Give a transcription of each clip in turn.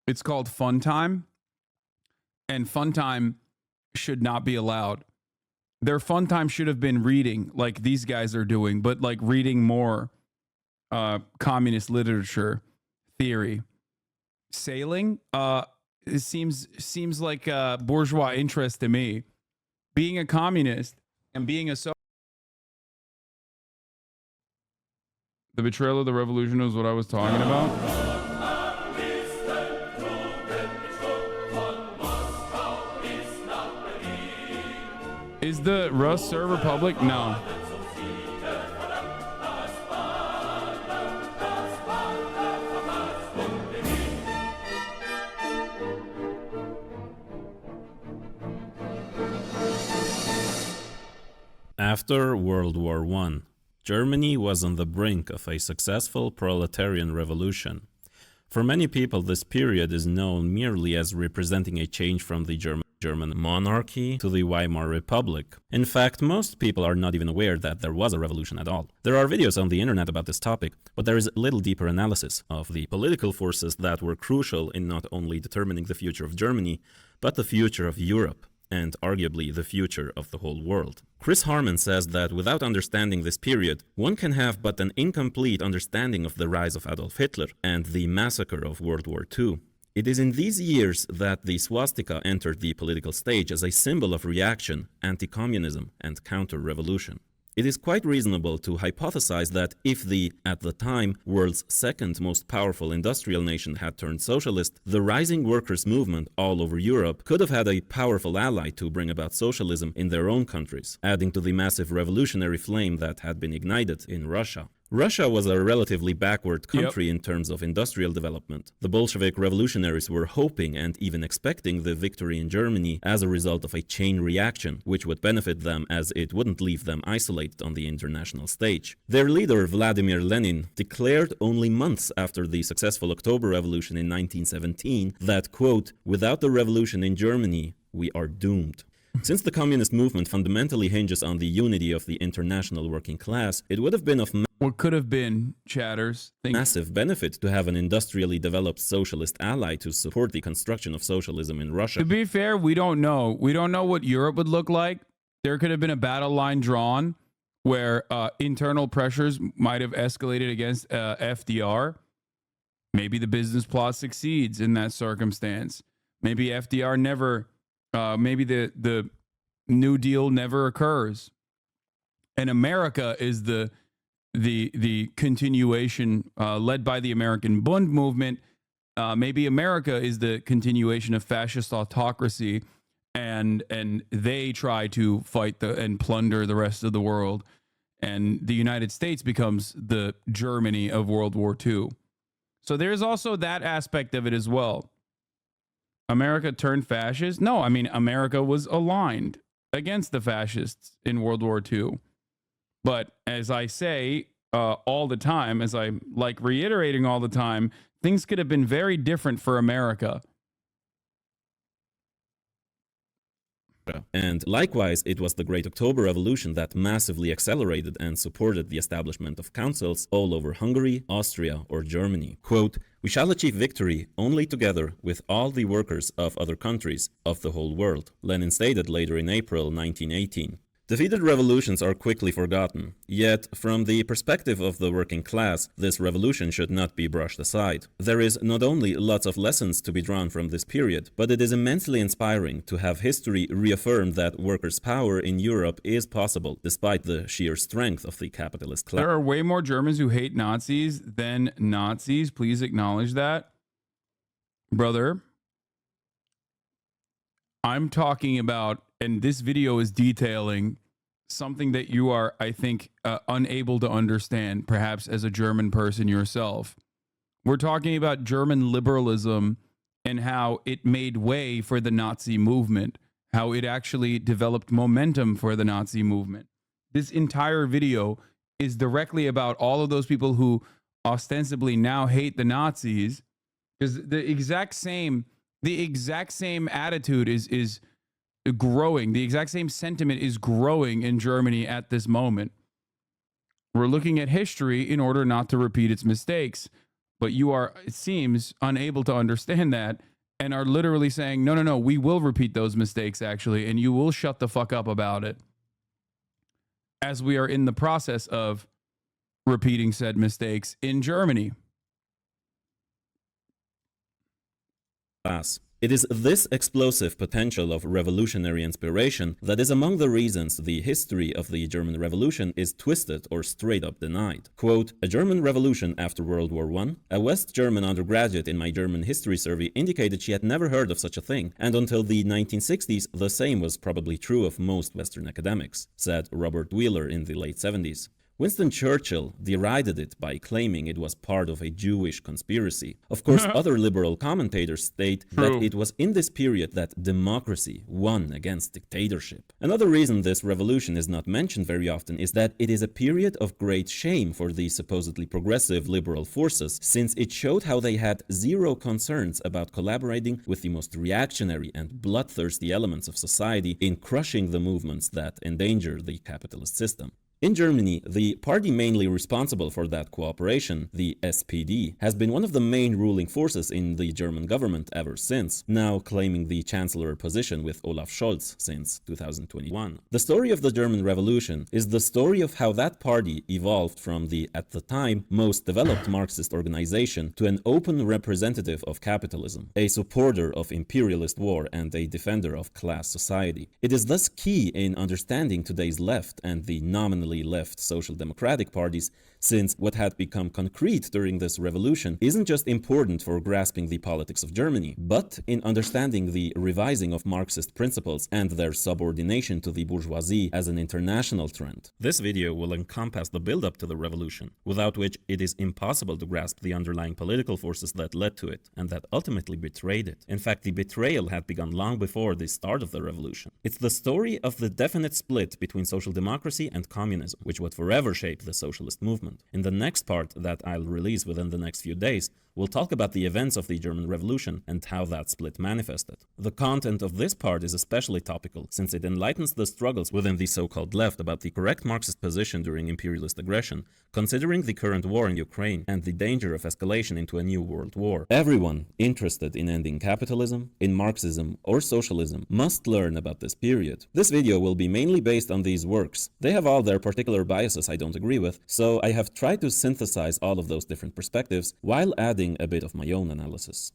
It's called fun time, and fun time should not be allowed. Their fun time should have been reading, like these guys are doing, but like reading more communist literature, theory. Sailing, it seems like bourgeois interest to me. Being a communist and being a the betrayal of the revolution is what I was talking about. Is the Rus Sir Republic? No. After World War I, Germany was on the brink of a successful proletarian revolution. For many people, this period is known merely as representing a change from the German monarchy to the Weimar Republic. In fact, most people are not even aware that there was a revolution at all. There are videos on the internet about this topic, but there is little deeper analysis of the political forces that were crucial in not only determining the future of Germany, but the future of Europe, and arguably the future of the whole world. Chris Harman says that without understanding this period, one can have but an incomplete understanding of the rise of Adolf Hitler and the massacre of World War II. It is in these years that the swastika entered the political stage as a symbol of reaction, anti-communism, and counter-revolution. It is quite reasonable to hypothesize that if the, at the time, world's second most powerful industrial nation had turned socialist, the rising workers' movement all over Europe could have had a powerful ally to bring about socialism in their own countries, adding to the massive revolutionary flame that had been ignited in Russia. Russia was a relatively backward country in terms of industrial development. The Bolshevik revolutionaries were hoping and even expecting the victory in Germany as a result of a chain reaction, which would benefit them as it wouldn't leave them isolated on the international stage. Their leader, Vladimir Lenin, declared only months after the successful October Revolution in 1917 that, quote, "Without the revolution in Germany, we are doomed." Since the communist movement fundamentally hinges on the unity of the international working class, it would have been of what could have been, chatters, massive benefit to have an industrially developed socialist ally to support the construction of socialism in Russia. To be fair, we don't know. We don't know what Europe would look like. There could have been a battle line drawn where internal pressures might have escalated against FDR. Maybe the business plot succeeds in that circumstance. Maybe FDR never... maybe the New Deal never occurs, and America is the continuation led by the American Bund movement. Maybe America is the continuation of fascist autocracy, and they try to fight and plunder the rest of the world, and the United States becomes the Germany of World War II. So there's also that aspect of it as well. America turned fascist? No, I mean, America was aligned against the fascists in World War II. But as I say all the time, as I like reiterating all the time, things could have been very different for America. And likewise, it was the Great October Revolution that massively accelerated and supported the establishment of councils all over Hungary, Austria, or Germany. Quote, "We shall achieve victory only together with all the workers of other countries of the whole world," Lenin stated later in April 1918. Defeated revolutions are quickly forgotten, yet from the perspective of the working class, this revolution should not be brushed aside. There is not only lots of lessons to be drawn from this period, but it is immensely inspiring to have history reaffirm that workers' power in Europe is possible, despite the sheer strength of the capitalist class. There are way more Germans who hate Nazis than Nazis. Please acknowledge that. Brother, I'm talking about, and this video is detailing something that you are, I think, unable to understand, perhaps as a German person yourself. We're talking about German liberalism and how it made way for the Nazi movement, how it actually developed momentum for the Nazi movement. This entire video is directly about all of those people who ostensibly now hate the Nazis, because the exact same attitude is growing. The exact same sentiment is growing in Germany at this moment. We're looking at history in order not to repeat its mistakes. But you are, it seems, unable to understand that and are literally saying, no, no, no, we will repeat those mistakes actually, and you will shut the fuck up about it. As we are in the process of repeating said mistakes in Germany. It is this explosive potential of revolutionary inspiration that is among the reasons the history of the German Revolution is twisted or straight up denied. Quote, a German revolution after World War I? A West German undergraduate in my German history survey indicated she had never heard of such a thing, and until the 1960s the same was probably true of most Western academics, said Robert Wheeler in the late 70s. Winston Churchill derided it by claiming it was part of a Jewish conspiracy. Of course, other liberal commentators state that it was in this period that democracy won against dictatorship. Another reason this revolution is not mentioned very often is that it is a period of great shame for the supposedly progressive liberal forces, since it showed how they had zero concerns about collaborating with the most reactionary and bloodthirsty elements of society in crushing the movements that endanger the capitalist system. In Germany, the party mainly responsible for that cooperation, the SPD, has been one of the main ruling forces in the German government ever since, now claiming the chancellor position with Olaf Scholz since 2021. The story of the German Revolution is the story of how that party evolved from the, at the time, most developed Marxist organization to an open representative of capitalism, a supporter of imperialist war and a defender of class society. It is thus key in understanding today's left and the nominal left social democratic parties, since what had become concrete during this revolution isn't just important for grasping the politics of Germany, but in understanding the revising of Marxist principles and their subordination to the bourgeoisie as an international trend. This video will encompass the build-up to the revolution, without which it is impossible to grasp the underlying political forces that led to it, and that ultimately betrayed it. In fact, the betrayal had begun long before the start of the revolution. It's the story of the definite split between social democracy and communism, which would forever shape the socialist movement. In the next part that I'll release within the next few days, we'll talk about the events of the German Revolution and how that split manifested. The content of this part is especially topical, since it enlightens the struggles within the so-called left about the correct Marxist position during imperialist aggression, considering the current war in Ukraine and the danger of escalation into a new world war. Everyone interested in ending capitalism, in Marxism or socialism must learn about this period. This video will be mainly based on these works. They have all their particular biases I don't agree with, so I have tried to synthesize all of those different perspectives while adding a bit of my own analysis.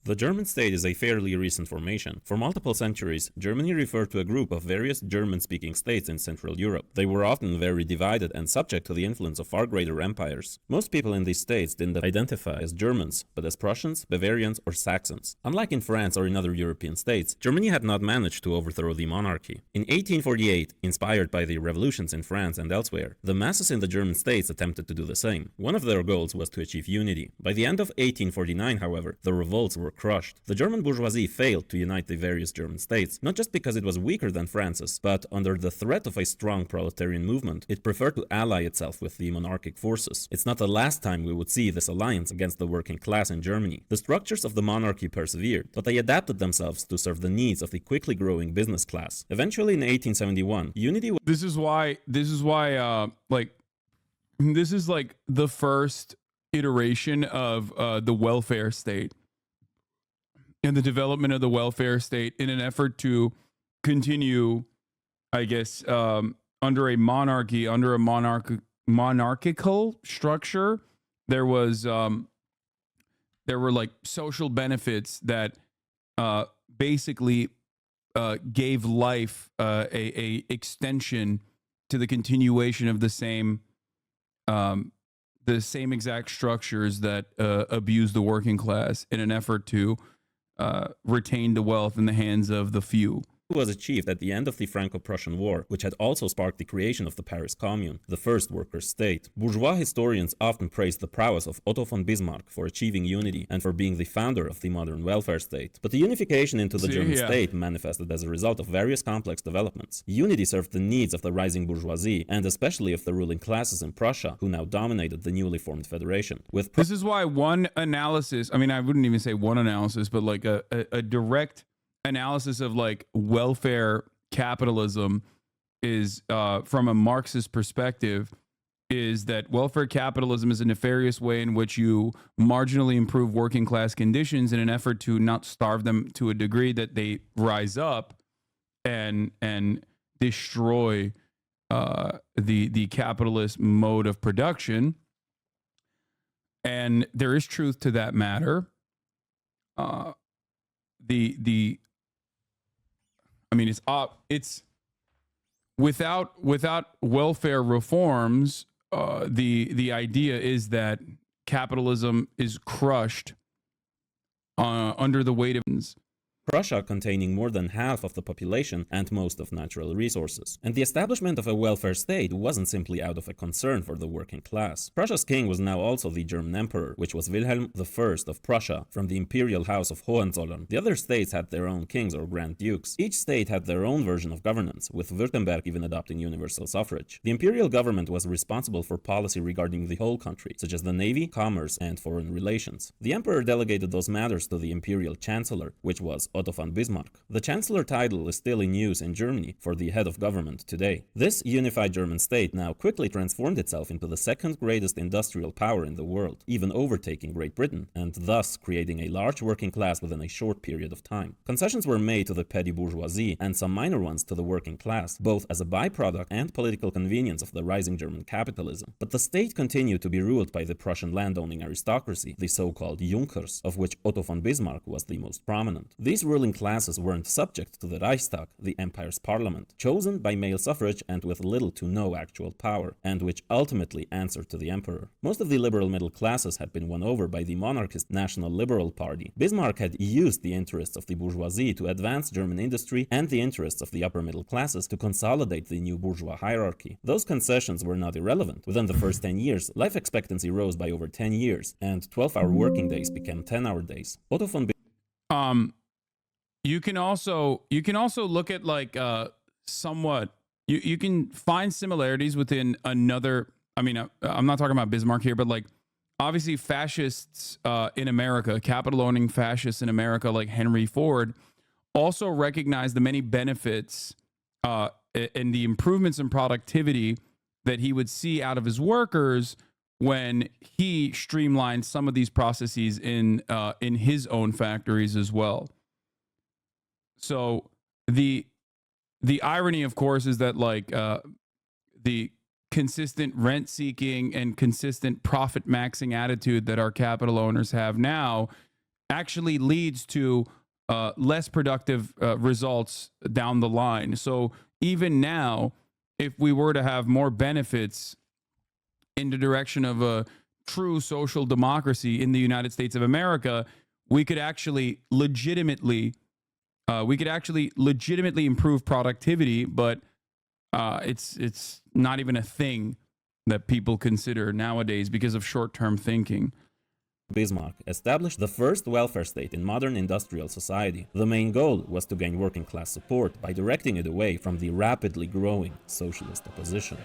The German state is a fairly recent formation. For multiple centuries, Germany referred to a group of various German-speaking states in Central Europe. They were often very divided and subject to the influence of far greater empires. Most people in these states didn't identify as Germans, but as Prussians, Bavarians, or Saxons. Unlike in France or in other European states, Germany had not managed to overthrow the monarchy. In 1848, inspired by the revolutions in France and elsewhere, the masses in the German states attempted to do the same. One of their goals was to achieve unity. By the end of 1849, however, the revolts were crushed. The German bourgeoisie failed to unite the various German states, not just because it was weaker than France's, but under the threat of a strong proletarian movement, it preferred to ally itself with the monarchic forces. It's not the last time we would see this alliance against the working class in Germany. The structures of the monarchy persevered, but they adapted themselves to serve the needs of the quickly growing business class. Eventually, in 1871, unity was— This is why this is like the first iteration of the welfare state and the development of the welfare state in an effort to continue, I guess, under a monarchy, under a monarchical structure. There was there were like social benefits that basically gave life a extension to the continuation of the same exact structures that abuse the working class in an effort to retain the wealth in the hands of the few. Was achieved at the end of the Franco-Prussian War, which had also sparked the creation of the Paris Commune, the first workers' state. Bourgeois historians often praise the prowess of Otto von Bismarck for achieving unity and for being the founder of the modern welfare state. But the unification into the German state manifested as a result of various complex developments. Unity served the needs of the rising bourgeoisie, and especially of the ruling classes in Prussia, who now dominated the newly formed federation. This is why one analysis, I mean, I wouldn't even say one analysis, but like a direct analysis of like welfare capitalism is from a Marxist perspective is that welfare capitalism is a nefarious way in which you marginally improve working class conditions in an effort to not starve them to a degree that they rise up and destroy the capitalist mode of production. And there is truth to that matter. I mean, it's without welfare reforms, the idea is that capitalism is crushed under the weight of. Prussia containing more than half of the population and most of natural resources. And the establishment of a welfare state wasn't simply out of a concern for the working class. Prussia's king was now also the German emperor, which was Wilhelm I of Prussia, from the imperial house of Hohenzollern. The other states had their own kings or grand dukes. Each state had their own version of governance, with Württemberg even adopting universal suffrage. The imperial government was responsible for policy regarding the whole country, such as the navy, commerce, and foreign relations. The emperor delegated those matters to the imperial chancellor, which was Otto von Bismarck. The chancellor title is still in use in Germany for the head of government today. This unified German state now quickly transformed itself into the second greatest industrial power in the world, even overtaking Great Britain, and thus creating a large working class within a short period of time. Concessions were made to the petty bourgeoisie and some minor ones to the working class, both as a byproduct and political convenience of the rising German capitalism. But the state continued to be ruled by the Prussian landowning aristocracy, the so-called Junkers, of which Otto von Bismarck was the most prominent. These ruling classes weren't subject to the Reichstag, the empire's parliament, chosen by male suffrage and with little to no actual power, and which ultimately answered to the emperor. Most of the liberal middle classes had been won over by the monarchist National Liberal Party. Bismarck had used the interests of the bourgeoisie to advance German industry and the interests of the upper middle classes to consolidate the new bourgeois hierarchy. Those concessions were not irrelevant. Within the first 10 years, life expectancy rose by over 10 years, and 12-hour working days became 10-hour days. Otto von You can also look at like somewhat you can find similarities within another. I mean, I'm not talking about Bismarck here, but like obviously fascists in America, capital owning fascists in America like Henry Ford also recognized the many benefits and the improvements in productivity that he would see out of his workers when he streamlined some of these processes in his own factories as well. So the irony, of course, is that like the consistent rent seeking and consistent profit maxing attitude that our capital owners have now actually leads to less productive results down the line. So even now, if we were to have more benefits in the direction of a true social democracy in the United States of America, we could actually legitimately improve productivity, but it's not even a thing that people consider nowadays because of short-term thinking. Bismarck established the first welfare state in modern industrial society. The main goal was to gain working class support by directing it away from the rapidly growing socialist opposition.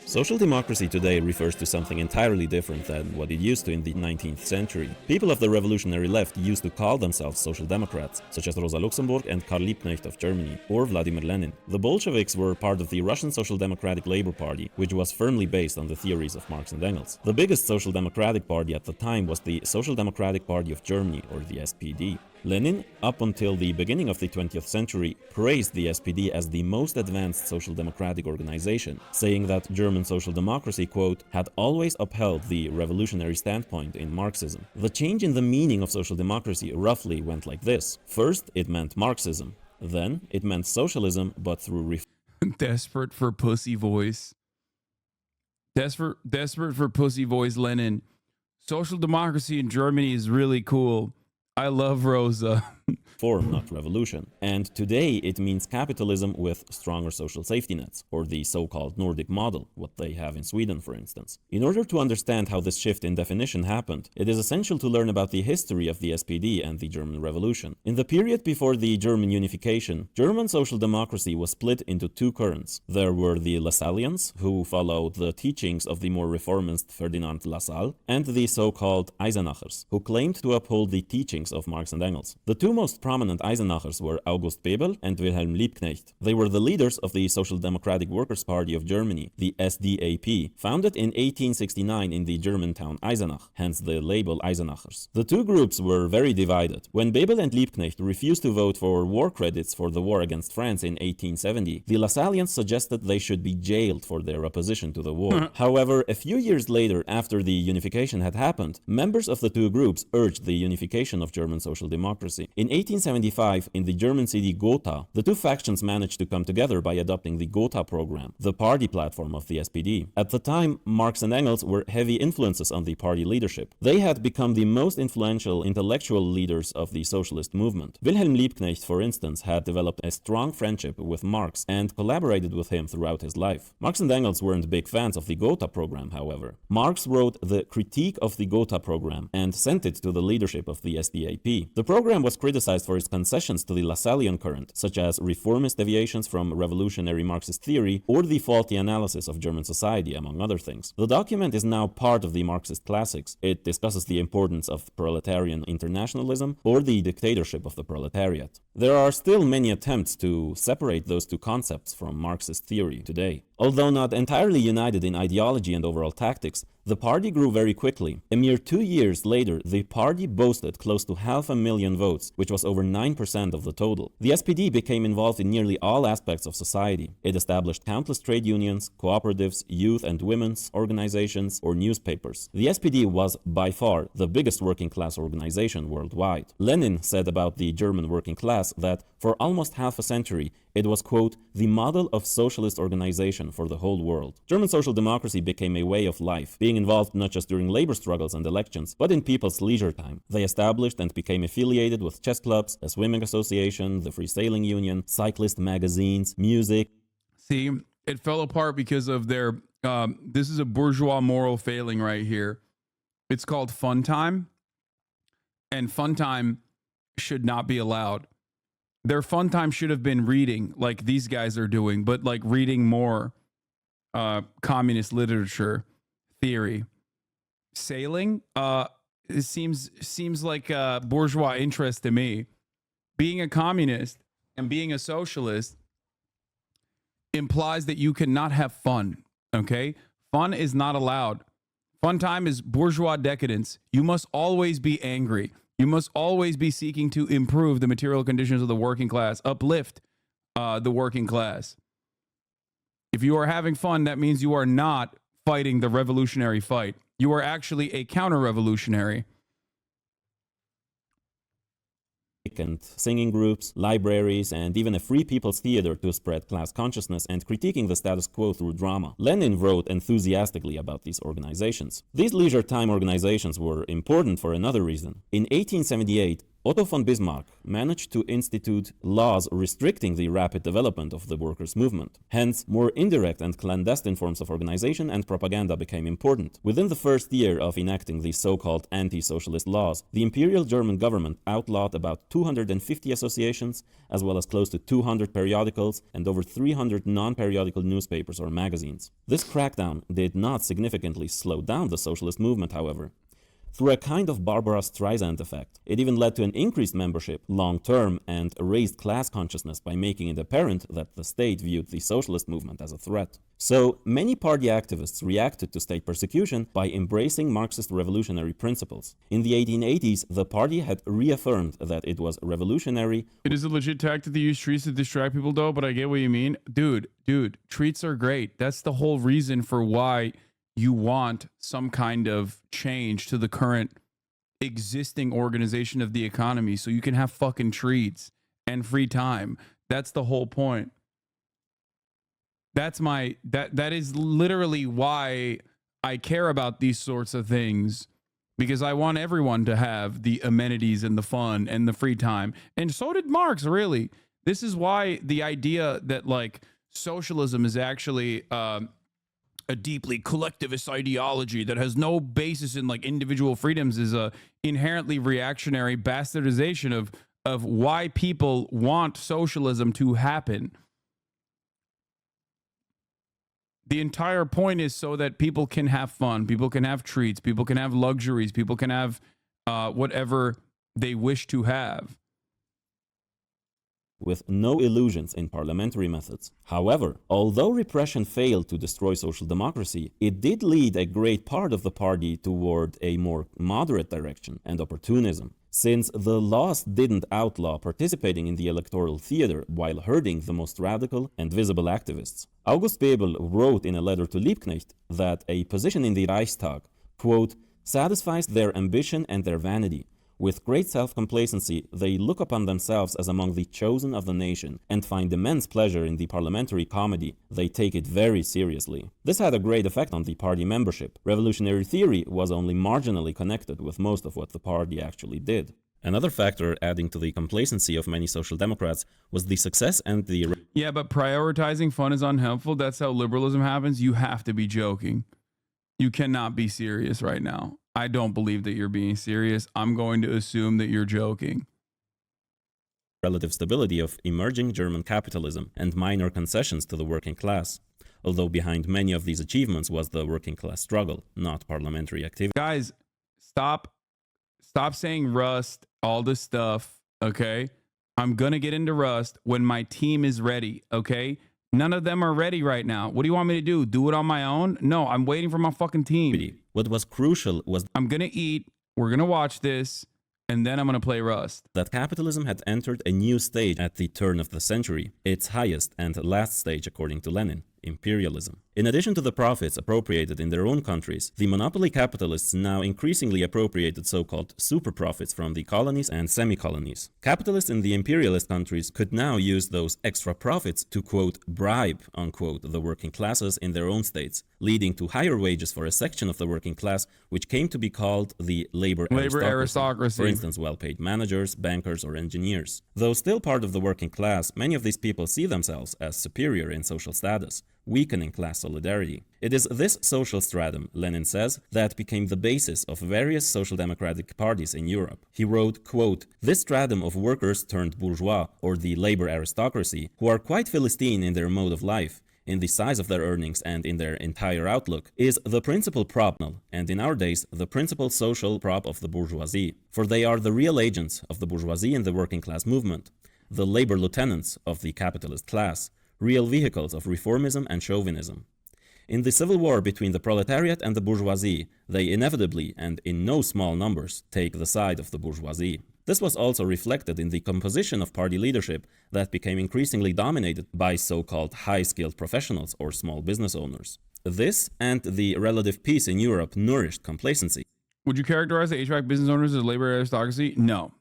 Social democracy today refers to something entirely different than what it used to in the 19th century. People of the revolutionary left used to call themselves social democrats, such as Rosa Luxemburg and Karl Liebknecht of Germany, or Vladimir Lenin. The Bolsheviks were part of the Russian Social Democratic Labor Party, which was firmly based on the theories of Marx and Engels. The biggest social democratic party at the time was the Social Democratic Party of Germany, or the SPD. Lenin, up until the beginning of the 20th century, praised the SPD as the most advanced social democratic organization, saying that German social democracy, quote, had always upheld the revolutionary standpoint in Marxism. The change in the meaning of social democracy roughly went like this. First, it meant Marxism. Then, it meant socialism, but through Desperate for pussy voice. Desperate for pussy voice, Lenin. Social democracy in Germany is really cool. I love Rosa. Reform, not revolution. And today it means capitalism with stronger social safety nets, or the so-called Nordic model, what they have in Sweden, for instance. In order to understand how this shift in definition happened, it is essential to learn about the history of the SPD and the German Revolution. In the period before the German unification, German social democracy was split into two currents. There were the Lassallians, who followed the teachings of the more reformist Ferdinand Lassalle, and the so-called Eisenachers, who claimed to uphold the teachings of Marx and Engels. The two most prominent Eisenachers were August Bebel and Wilhelm Liebknecht. They were the leaders of the Social Democratic Workers' Party of Germany, the SDAP, founded in 1869 in the German town Eisenach, hence the label Eisenachers. The two groups were very divided. When Bebel and Liebknecht refused to vote for war credits for the war against France in 1870, the Lassallians suggested they should be jailed for their opposition to the war. However, a few years later, after the unification had happened, members of the two groups urged the unification of German social democracy. In 1875, in the German city Gotha, the two factions managed to come together by adopting the Gotha program, the party platform of the SPD. At the time, Marx and Engels were heavy influences on the party leadership. They had become the most influential intellectual leaders of the socialist movement. Wilhelm Liebknecht, for instance, had developed a strong friendship with Marx and collaborated with him throughout his life. Marx and Engels weren't big fans of the Gotha program, however. Marx wrote the Critique of the Gotha program and sent it to the leadership of the SDAP. The program was criticized for its concessions to the Lassallian current, such as reformist deviations from revolutionary Marxist theory or the faulty analysis of German society, among other things. The document is now part of the Marxist classics. It discusses the importance of proletarian internationalism or the dictatorship of the proletariat. There are still many attempts to separate those two concepts from Marxist theory today. Although not entirely united in ideology and overall tactics, the party grew very quickly. A mere 2 years later, the party boasted close to 500,000 votes, which was over 9% of the total. The SPD became involved in nearly all aspects of society. It established countless trade unions, cooperatives, youth and women's organizations, or newspapers. The SPD was by far the biggest working class organization worldwide. Lenin said about the German working class that for almost half a century, it was, quote, the model of socialist organization for the whole world. German social democracy became a way of life, being involved not just during labor struggles and elections, but in people's leisure time. They established and became affiliated with chess clubs, a swimming association, the Free Sailing Union, cyclist magazines, music. See, it fell apart because of their, this is a bourgeois moral failing right here. It's called fun time, and fun time should not be allowed. Their fun time should have been reading, like these guys are doing, but like reading more communist literature, theory. Sailing, it seems like a bourgeois interest to me. Being a communist and being a socialist implies that you cannot have fun, okay? Fun is not allowed. Fun time is bourgeois decadence. You must always be angry. You must always be seeking to improve the material conditions of the working class, uplift the working class. If you are having fun, that means you are not fighting the revolutionary fight. You are actually a counter-revolutionary. And singing groups, libraries, and even a free people's theater to spread class consciousness and critiquing the status quo through drama. Lenin wrote enthusiastically about these organizations. These leisure time organizations were important for another reason. In 1878, Otto von Bismarck managed to institute laws restricting the rapid development of the workers' movement. Hence, more indirect and clandestine forms of organization and propaganda became important. Within the first year of enacting these so-called anti-socialist laws, the Imperial German government outlawed about 250 associations, as well as close to 200 periodicals and over 300 non-periodical newspapers or magazines. This crackdown did not significantly slow down the socialist movement, however. Through a kind of Barbara Streisand effect, it even led to an increased membership long-term and raised class consciousness by making it apparent that the state viewed the socialist movement as a threat. So, many party activists reacted to state persecution by embracing Marxist revolutionary principles. In the 1880s, the party had reaffirmed that it was revolutionary. It is a legit tactic to use treats to distract people, though, but I get what you mean. Dude, treats are great. That's the whole reason for why you want some kind of change to the current existing organization of the economy so you can have fucking treats and free time. That's the whole point. That's that is literally why I care about these sorts of things, because I want everyone to have the amenities and the fun and the free time. And so did Marx, really. This is why the idea that like socialism is actually a deeply collectivist ideology that has no basis in like individual freedoms is a inherently reactionary bastardization of why people want socialism to happen. The entire point is so that people can have fun, people can have treats, people can have luxuries, people can have whatever they wish to have. with no illusions in parliamentary methods. However, although repression failed to destroy social democracy, it did lead a great part of the party toward a more moderate direction and opportunism. Since the laws didn't outlaw participating in the electoral theater while hurting the most radical and visible activists. August Bebel wrote in a letter to Liebknecht that a position in the Reichstag, quote, satisfies their ambition and their vanity. With great self-complacency, they look upon themselves as among the chosen of the nation and find immense pleasure in the parliamentary comedy. They take it very seriously. This had a great effect on the party membership. Revolutionary theory was only marginally connected with most of what the party actually did. Another factor adding to the complacency of many social democrats was the success and the... Yeah, but prioritizing fun is unhelpful. That's how liberalism happens. You have to be joking. You cannot be serious right now. I don't believe that you're being serious. I'm going to assume that you're joking. Relative stability of emerging German capitalism and minor concessions to the working class. Although behind many of these achievements was the working class struggle, not parliamentary activity. Guys, stop saying Rust, all this stuff, okay? I'm going to get into Rust when my team is ready, okay? None of them are ready right now. What do you want me to do? Do it on my own? No, I'm waiting for my fucking team. What was crucial was I'm going to eat, we're going to watch this, and then I'm going to play Rust. That capitalism had entered a new stage at the turn of the century, its highest and last stage according to Lenin, imperialism. In addition to the profits appropriated in their own countries, the monopoly capitalists now increasingly appropriated so-called super profits from the colonies and semi-colonies. Capitalists in the imperialist countries could now use those extra profits to, quote, bribe, unquote, the working classes in their own states, leading to higher wages for a section of the working class, which came to be called the labor aristocracy. For instance, well-paid managers, bankers, or engineers. Though still part of the working class, many of these people see themselves as superior in social status, weakening class solidarity. It is this social stratum, Lenin says, that became the basis of various social democratic parties in Europe. He wrote, quote, this stratum of workers turned bourgeois, or the labor aristocracy, who are quite Philistine in their mode of life, in the size of their earnings and in their entire outlook, is the principal prop, and in our days, the principal social prop of the bourgeoisie. For they are the real agents of the bourgeoisie in the working class movement, the labor lieutenants of the capitalist class, real vehicles of reformism and chauvinism. In the civil war between the proletariat and the bourgeoisie, they inevitably, and in no small numbers, take the side of the bourgeoisie. This was also reflected in the composition of party leadership that became increasingly dominated by so-called high-skilled professionals or small business owners. This and the relative peace in Europe nourished complacency. Would you characterize the HVAC business owners as labor aristocracy? No.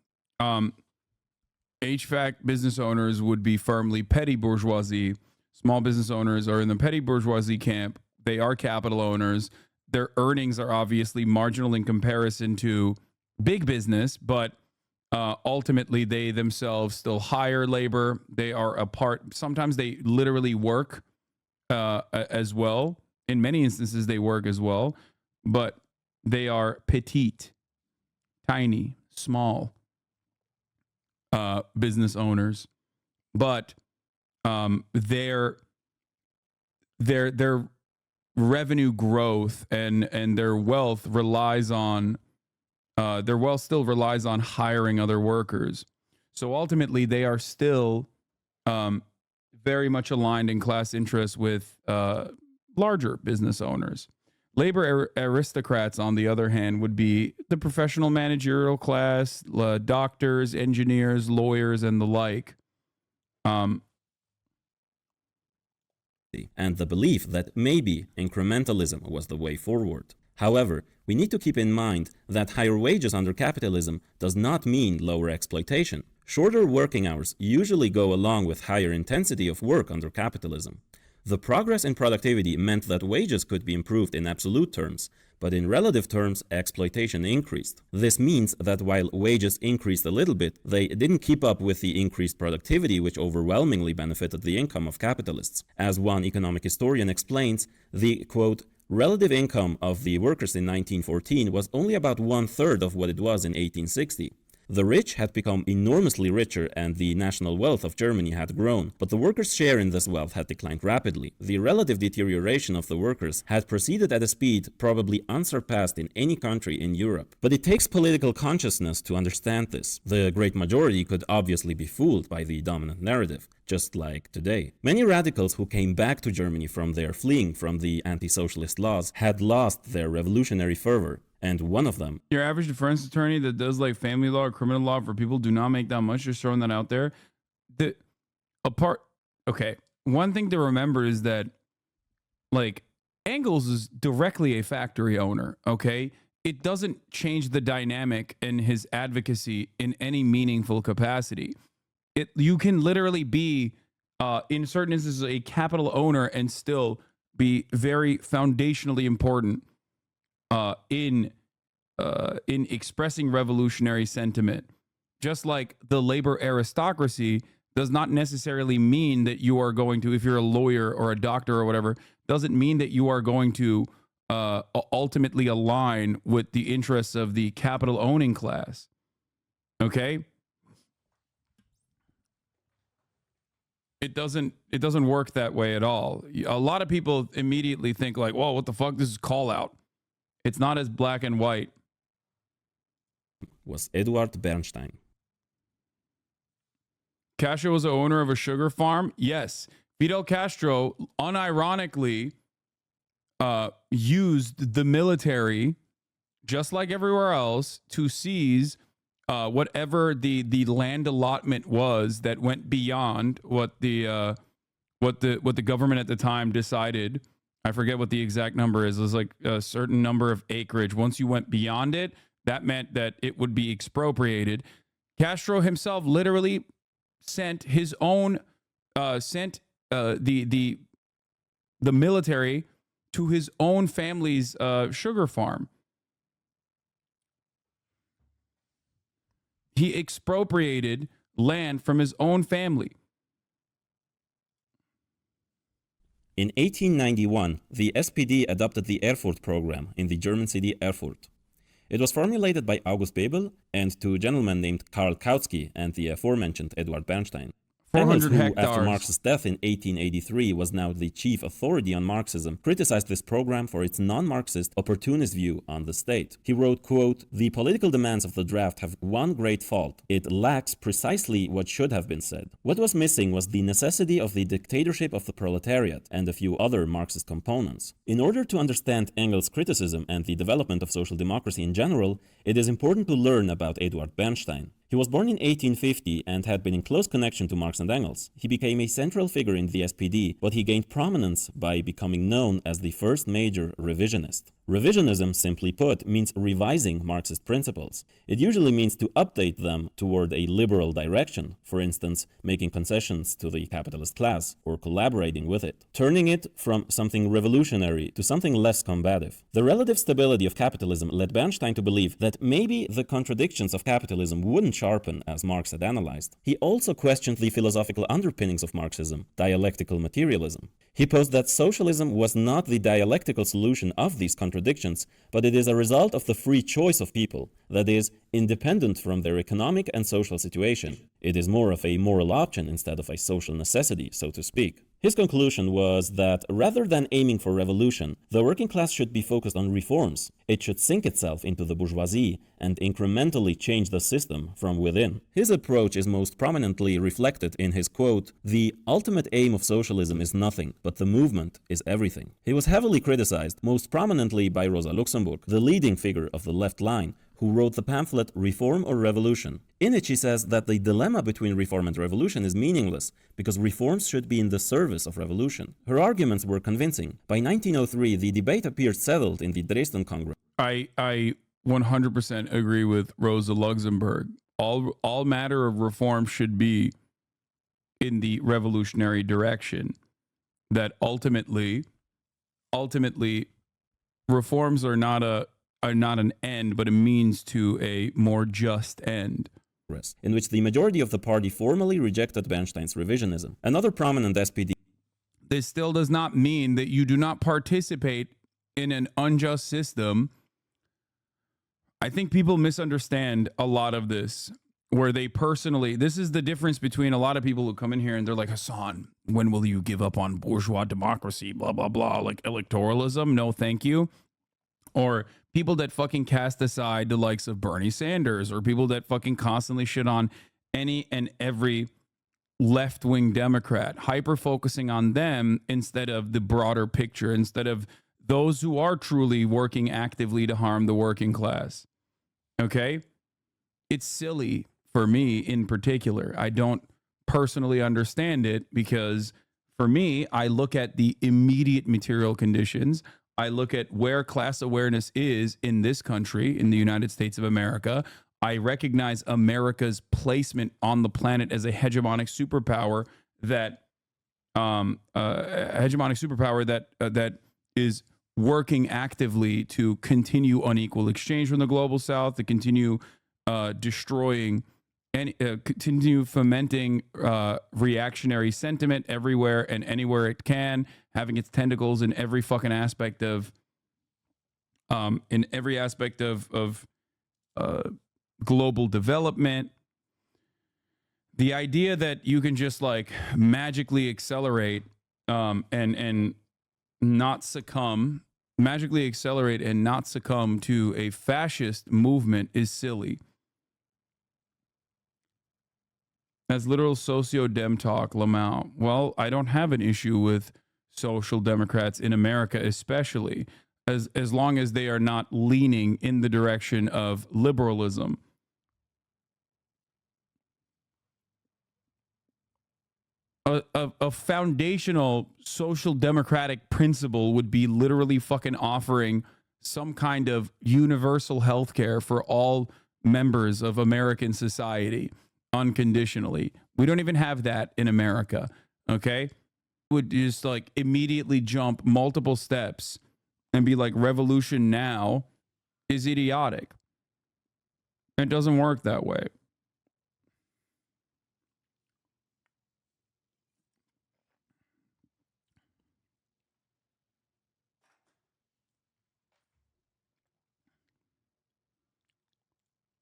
HVAC business owners would be firmly petty bourgeoisie. Small business owners are in the petty bourgeoisie camp. They are capital owners. Their earnings are obviously marginal in comparison to big business, but ultimately they themselves still hire labor. They are a part. Sometimes they literally work as well. In many instances, they work as well, but they are petite, tiny, small business owners, but their revenue growth and their wealth relies on still relies on hiring other workers. So ultimately, they are still very much aligned in class interests with larger business owners. Labor aristocrats, on the other hand, would be the professional managerial class, doctors, engineers, lawyers, and the like. And the belief that maybe incrementalism was the way forward. However, we need to keep in mind that higher wages under capitalism does not mean lower exploitation. Shorter working hours usually go along with higher intensity of work under capitalism. The progress in productivity meant that wages could be improved in absolute terms, but in relative terms, exploitation increased. This means that while wages increased a little bit, they didn't keep up with the increased productivity, which overwhelmingly benefited the income of capitalists. As one economic historian explains, the, quote, relative income of the workers in 1914 was only about 1/3 of what it was in 1860. The rich had become enormously richer and the national wealth of Germany had grown, but the workers' share in this wealth had declined rapidly. The relative deterioration of the workers had proceeded at a speed probably unsurpassed in any country in Europe. But it takes political consciousness to understand this. The great majority could obviously be fooled by the dominant narrative, just like today. Many radicals who came back to Germany from their fleeing from the anti-socialist laws had lost their revolutionary fervor. And one of them, your average defense attorney that does like family law or criminal law for people who do not make that much, just throwing that out there. Okay, one thing to remember is that like Engels is directly a factory owner. Okay, it doesn't change the dynamic in his advocacy in any meaningful capacity. You can literally be in certain instances a capital owner and still be very foundationally important in expressing revolutionary sentiment. Just like the labor aristocracy does not necessarily mean that you are going to, if you're a lawyer or a doctor or whatever, doesn't mean that you are going to ultimately align with the interests of the capital owning class. Okay? It doesn't work that way at all. A lot of people immediately think like, "Whoa, what the fuck? This is call out." It's not as black and white. Was Eduard Bernstein. Castro was the owner of a sugar farm. Yes, Fidel Castro unironically used the military, just like everywhere else, to seize whatever the land allotment was that went beyond what the government at the time decided. I forget what the exact number is. It was like a certain number of acreage. Once you went beyond it, that meant that it would be expropriated. Castro himself literally sent his own the military to his own family's sugar farm. He expropriated land from his own family. In 1891, the SPD adopted the Erfurt program in the German city Erfurt. It was formulated by August Bebel and two gentlemen named Karl Kautsky and the aforementioned Eduard Bernstein. Engels, who after Marx's death in 1883 was now the chief authority on Marxism, criticized this program for its non-Marxist opportunist view on the state. He wrote, quote, "The political demands of the draft have one great fault. It lacks precisely what should have been said. What was missing was the necessity of the dictatorship of the proletariat and a few other Marxist components. In order to understand Engels' criticism and the development of social democracy in general, it is important to learn about Eduard Bernstein. He was born in 1850 and had been in close connection to Marx and Engels. He became a central figure in the SPD, but he gained prominence by becoming known as the first major revisionist. Revisionism, simply put, means revising Marxist principles. It usually means to update them toward a liberal direction, for instance, making concessions to the capitalist class or collaborating with it, turning it from something revolutionary to something less combative. The relative stability of capitalism led Bernstein to believe that maybe the contradictions of capitalism wouldn't sharpen as Marx had analyzed. He also questioned the philosophical underpinnings of Marxism, dialectical materialism. He posed that socialism was not the dialectical solution of these contradictions, but it is a result of the free choice of people, that is, independent from their economic and social situation. It is more of a moral option instead of a social necessity, so to speak. His conclusion was that rather than aiming for revolution, the working class should be focused on reforms. It should sink itself into the bourgeoisie and incrementally change the system from within. His approach is most prominently reflected in his quote, "The ultimate aim of socialism is nothing, but the movement is everything." He was heavily criticized, most prominently by Rosa Luxemburg, the leading figure of the left line, who wrote the pamphlet Reform or Revolution. In it, she says that the dilemma between reform and revolution is meaningless, because reforms should be in the service of revolution. Her arguments were convincing. By 1903, the debate appeared settled in the Dresden Congress. I 100% agree with Rosa Luxemburg. All matter of reform should be in the revolutionary direction. That ultimately, reforms are not an end, but a means to a more just end. In which the majority of the party formally rejected Bernstein's revisionism. Another prominent SPD. This still does not mean that you do not participate in an unjust system I think people misunderstand a lot of this, where they personally, this is the difference between a lot of people who come in here and they're like, Hasan, when will you give up on bourgeois democracy? Blah, blah, blah. Like electoralism. No, thank you. Or people that fucking cast aside the likes of Bernie Sanders, or people that fucking constantly shit on any and every left-wing Democrat, hyper focusing on them instead of the broader picture, instead of those who are truly working actively to harm the working class. Okay? It's silly for me in particular. I don't personally understand it because for me, I look at the immediate material conditions. I look at where class awareness is in this country, in the United States of America. I recognize America's placement on the planet as a hegemonic superpower that that is working actively to continue unequal exchange from the global south, to continue destroying and continue fomenting reactionary sentiment everywhere and anywhere it can, having its tentacles in every fucking aspect of global development. The idea that you can just like magically accelerate and not succumb to a fascist movement is silly. As literal socio-dem talk, Lamau. Well, I don't have an issue with social democrats in America, especially as long as they are not leaning in the direction of liberalism. A foundational social democratic principle would be literally fucking offering some kind of universal health care for all members of American society unconditionally. We don't even have that in America, okay? Would just like immediately jump multiple steps and be like, revolution now is idiotic. It doesn't work that way.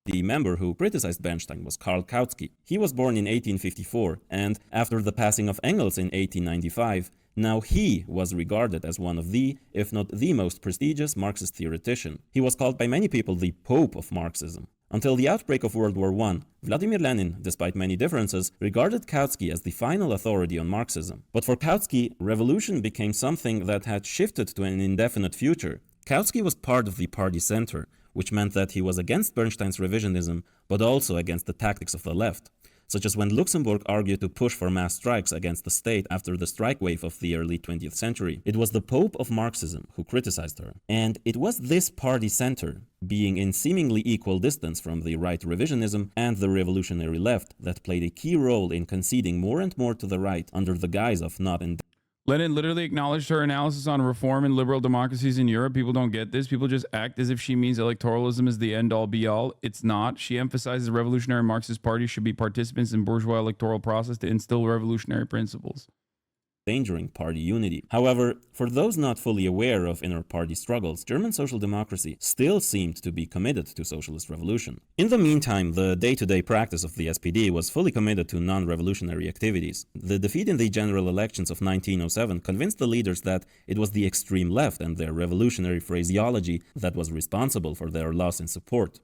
The member who criticized Bernstein was Karl Kautsky. He was born in 1854, and after the passing of Engels in 1895, now he was regarded as one of the, if not the most prestigious Marxist theoretician. He was called by many people the Pope of Marxism. Until the outbreak of World War I, Vladimir Lenin, despite many differences, regarded Kautsky as the final authority on Marxism. But for Kautsky, revolution became something that had shifted to an indefinite future. Kautsky was part of the party center, which meant that he was against Bernstein's revisionism, but also against the tactics of the left, such as when Luxemburg argued to push for mass strikes against the state after the strike wave of the early 20th century. It was the Pope of Marxism who criticized her. And it was this party center, being in seemingly equal distance from the right revisionism and the revolutionary left, that played a key role in conceding more and more to the right under the guise of not in. Lenin literally acknowledged her analysis on reform in liberal democracies in Europe. People don't get this. People just act as if she means electoralism is the end-all be-all. It's not. She emphasizes revolutionary Marxist parties should be participants in bourgeois electoral process to instill revolutionary principles. Endangering party unity. However, for those not fully aware of inner party struggles, German social democracy still seemed to be committed to socialist revolution. In the meantime, the day-to-day practice of the SPD was fully committed to non-revolutionary activities. The defeat in the general elections of 1907 convinced the leaders that it was the extreme left and their revolutionary phraseology that was responsible for their loss in support,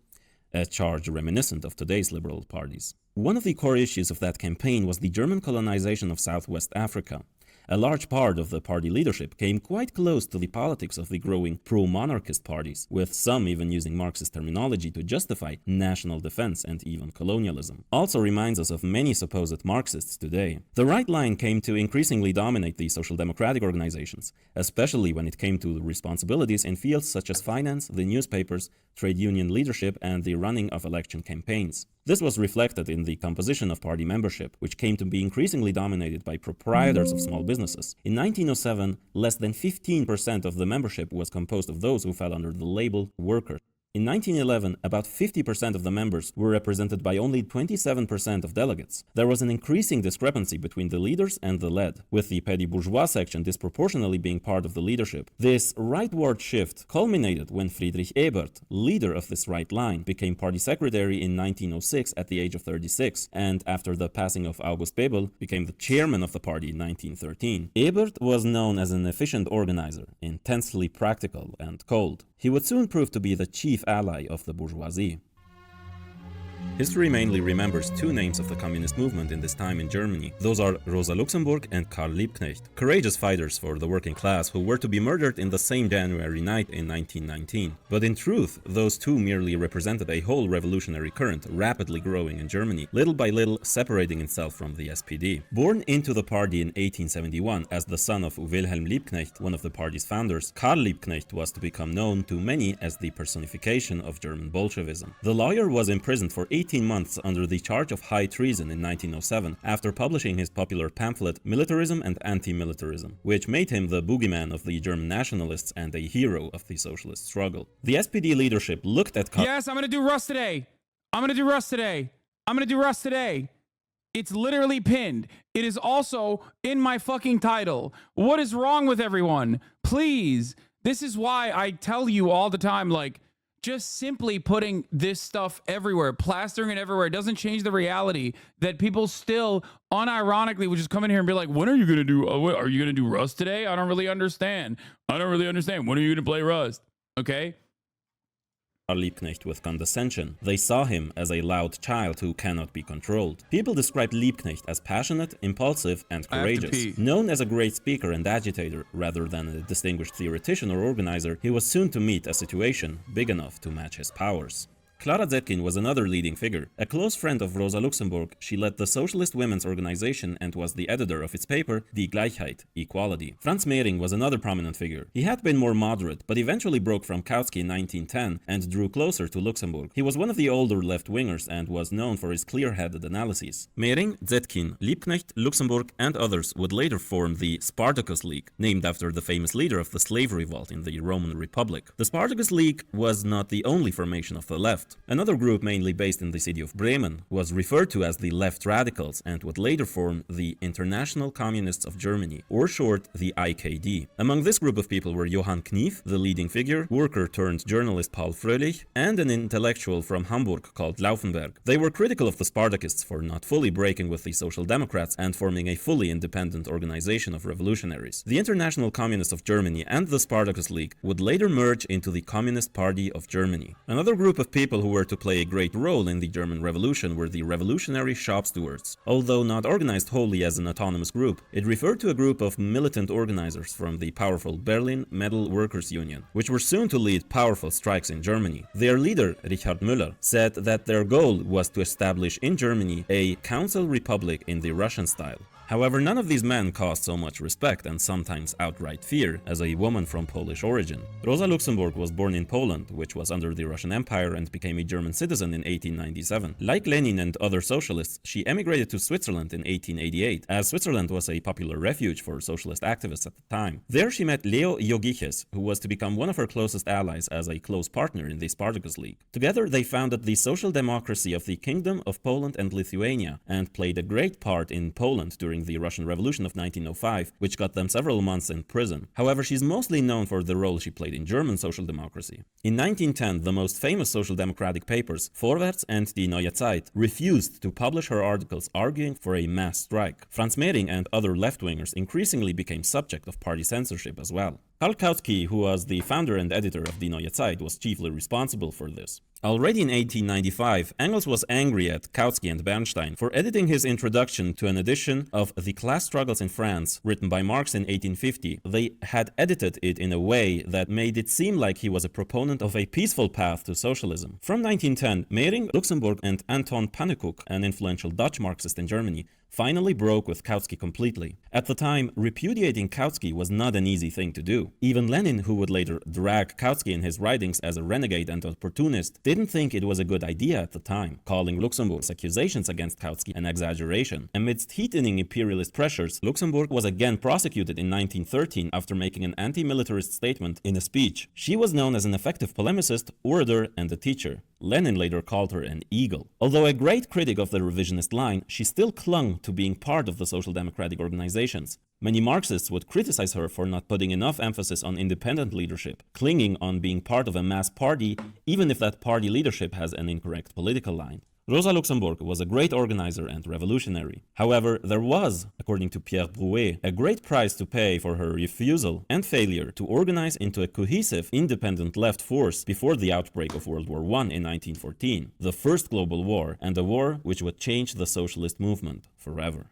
a charge reminiscent of today's liberal parties. One of the core issues of that campaign was the German colonization of Southwest Africa. A large part of the party leadership came quite close to the politics of the growing pro-monarchist parties, with some even using Marxist terminology to justify national defense and even colonialism. Also reminds us of many supposed Marxists today. The right line came to increasingly dominate the social democratic organizations, especially when it came to responsibilities in fields such as finance, the newspapers, trade union leadership, and the running of election campaigns. This was reflected in the composition of party membership, which came to be increasingly dominated by proprietors of small businesses. In 1907, less than 15% of the membership was composed of those who fell under the label workers. In 1911, about 50% of the members were represented by only 27% of delegates. There was an increasing discrepancy between the leaders and the led, with the petty bourgeois section disproportionately being part of the leadership. This rightward shift culminated when Friedrich Ebert, leader of this right line, became party secretary in 1906 at the age of 36, and after the passing of August Bebel, became the chairman of the party in 1913. Ebert was known as an efficient organizer, intensely practical and cold. He would soon prove to be the chief ally of the bourgeoisie. History mainly remembers two names of the communist movement in this time in Germany. Those are Rosa Luxemburg and Karl Liebknecht, courageous fighters for the working class who were to be murdered in the same January night in 1919. But in truth, those two merely represented a whole revolutionary current rapidly growing in Germany, little by little separating itself from the SPD. Born into the party in 1871 as the son of Wilhelm Liebknecht, one of the party's founders, Karl Liebknecht was to become known to many as the personification of German Bolshevism. The lawyer was imprisoned for 18 months under the charge of high treason in 1907 after publishing his popular pamphlet Militarism and Anti-Militarism, which made him the boogeyman of the German nationalists and a hero of the socialist struggle. The SPD leadership looked at Yes, I'm going to do Rust today. I'm going to do Rust today. I'm going to do Rust today. It's literally pinned. It is also in my fucking title. What is wrong with everyone? Please. This is why I tell you all the time, like, just simply putting this stuff everywhere, plastering it everywhere, it doesn't change the reality that people still unironically would just come in here and be like, when are you going to do, are you going to do Rust today? I don't really understand. When are you going to play Rust? Okay. Liebknecht with condescension. They saw him as a loud child who cannot be controlled. People described Liebknecht as passionate, impulsive, and courageous. Known as a great speaker and agitator, rather than a distinguished theoretician or organizer, he was soon to meet a situation big enough to match his powers. Clara Zetkin was another leading figure. A close friend of Rosa Luxemburg, she led the Socialist Women's Organization and was the editor of its paper, Die Gleichheit, Equality. Franz Mehring was another prominent figure. He had been more moderate, but eventually broke from Kautsky in 1910 and drew closer to Luxemburg. He was one of the older left-wingers and was known for his clear-headed analyses. Mehring, Zetkin, Liebknecht, Luxemburg, and others would later form the Spartacus League, named after the famous leader of the slave revolt in the Roman Republic. The Spartacus League was not the only formation of the left. Another group, mainly based in the city of Bremen, was referred to as the Left Radicals and would later form the International Communists of Germany, or short, the IKD. Among this group of people were Johann Knief, the leading figure, worker-turned-journalist Paul Fröhlich, and an intellectual from Hamburg called Laufenberg. They were critical of the Spartakists for not fully breaking with the Social Democrats and forming a fully independent organization of revolutionaries. The International Communists of Germany and the Spartacus League would later merge into the Communist Party of Germany. Another group of people who were to play a great role in the German Revolution were the revolutionary shop stewards. Although not organized wholly as an autonomous group, it referred to a group of militant organizers from the powerful Berlin Metal Workers Union, which were soon to lead powerful strikes in Germany. Their leader, Richard Müller, said that their goal was to establish in Germany a council republic in the Russian style. However, none of these men caused so much respect and sometimes outright fear as a woman from Polish origin. Rosa Luxemburg was born in Poland, which was under the Russian Empire, and became a German citizen in 1897. Like Lenin and other socialists, she emigrated to Switzerland in 1888, as Switzerland was a popular refuge for socialist activists at the time. There she met Leo Jogiches, who was to become one of her closest allies as a close partner in the Spartacus League. Together they founded the Social Democracy of the Kingdom of Poland and Lithuania, and played a great part in Poland during the Russian Revolution of 1905, which got them several months in prison. However, she's mostly known for the role she played in German social democracy. In 1910, the most famous social democratic papers, Vorwärts and Die Neue Zeit, refused to publish her articles arguing for a mass strike. Franz Mehring and other left-wingers increasingly became subject of party censorship as well. Karl Kautsky, who was the founder and editor of Die Neue Zeit, was chiefly responsible for this. Already in 1895, Engels was angry at Kautsky and Bernstein for editing his introduction to an edition of The Class Struggles in France, written by Marx in 1850. They had edited it in a way that made it seem like he was a proponent of a peaceful path to socialism. From 1910, Mehring, Luxemburg, and Anton Pannekoek, an influential Dutch Marxist in Germany, finally broke with Kautsky completely. At the time, repudiating Kautsky was not an easy thing to do. Even Lenin, who would later drag Kautsky in his writings as a renegade and opportunist, didn't think it was a good idea at the time, calling Luxembourg's accusations against Kautsky an exaggeration. Amidst heatening imperialist pressures, Luxembourg was again prosecuted in 1913 after making an anti-militarist statement in a speech. She was known as an effective polemicist, orator, and a teacher. Lenin later called her an eagle. Although a great critic of the revisionist line, she still clung to being part of the social democratic organizations. Many Marxists would criticize her for not putting enough emphasis on independent leadership, clinging on being part of a mass party, even if that party leadership has an incorrect political line. Rosa Luxemburg was a great organizer and revolutionary. However, there was, according to Pierre Brouet, a great price to pay for her refusal and failure to organize into a cohesive, independent left force before the outbreak of World War I in 1914, the first global war, and a war which would change the socialist movement forever.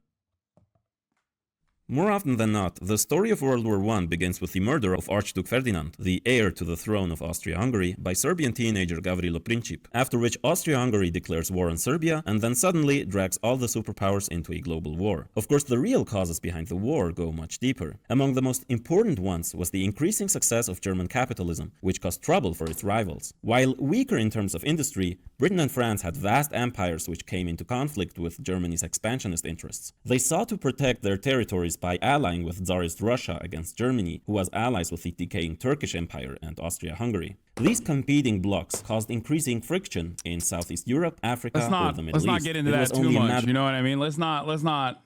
More often than not, the story of World War I begins with the murder of Archduke Ferdinand, the heir to the throne of Austria-Hungary, by Serbian teenager Gavrilo Princip, after which Austria-Hungary declares war on Serbia and then suddenly drags all the superpowers into a global war. Of course, the real causes behind the war go much deeper. Among the most important ones was the increasing success of German capitalism, which caused trouble for its rivals. While weaker in terms of industry, Britain and France had vast empires which came into conflict with Germany's expansionist interests. They sought to protect their territories by allying with Tsarist Russia against Germany, who was allies with the decaying Turkish Empire and Austria-Hungary. These competing blocs caused increasing friction in Southeast Europe, Africa, or the Middle East. Let's not get into that too much. You know what I mean? Let's not.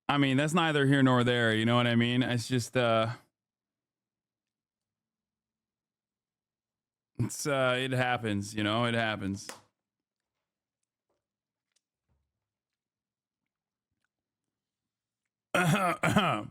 I mean, that's neither here nor there. You know what I mean? It's just it happens. You know, it happens. Matter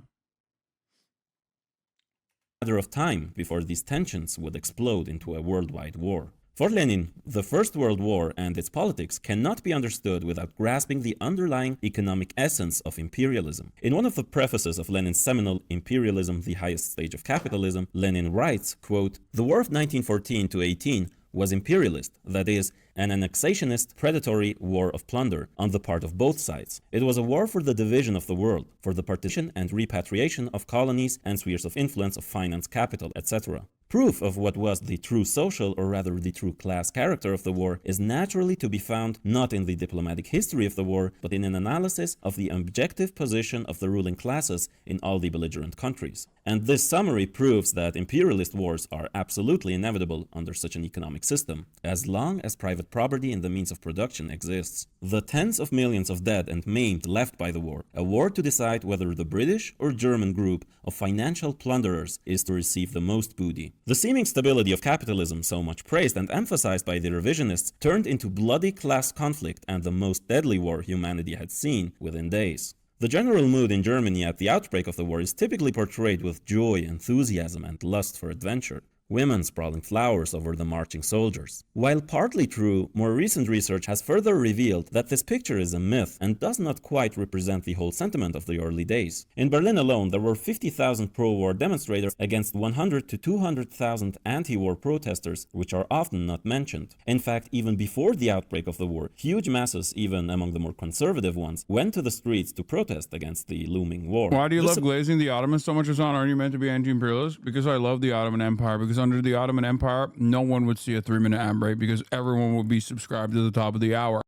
of time before these tensions would explode into a worldwide war. For Lenin, the First World War and its politics cannot be understood without grasping the underlying economic essence of imperialism. In one of the prefaces of Lenin's seminal Imperialism, the Highest Stage of Capitalism, Lenin writes, quote, "The war of 1914 to 18 was imperialist, that is, an annexationist, predatory war of plunder on the part of both sides. It was a war for the division of the world, for the partition and repatriation of colonies and spheres of influence of finance, capital, etc. Proof of what was the true social, or rather the true class character of the war is naturally to be found not in the diplomatic history of the war, but in an analysis of the objective position of the ruling classes in all the belligerent countries. And this summary proves that imperialist wars are absolutely inevitable under such an economic system, as long as private property in the means of production exists. The tens of millions of dead and maimed left by the war, a war to decide whether the British or German group of financial plunderers is to receive the most booty. The seeming stability of capitalism, so much praised and emphasized by the revisionists, turned into bloody class conflict and the most deadly war humanity had seen within days. The general mood in Germany at the outbreak of the war is typically portrayed with joy, enthusiasm, and lust for adventure. Women sprawling flowers over the marching soldiers. While partly true, more recent research has further revealed that this picture is a myth and does not quite represent the whole sentiment of the early days. In Berlin alone, there were 50,000 pro-war demonstrators against 100 to 200,000 anti-war protesters, which are often not mentioned. In fact, even before the outbreak of the war, huge masses, even among the more conservative ones, went to the streets to protest against the looming war. Why do you love glazing the Ottomans so much, Hasan? Aren't you meant to be anti-imperialist? Because I love the Ottoman Empire, because under the Ottoman Empire, no one would see a 3-minute ad break because everyone would be subscribed to the top of the hour.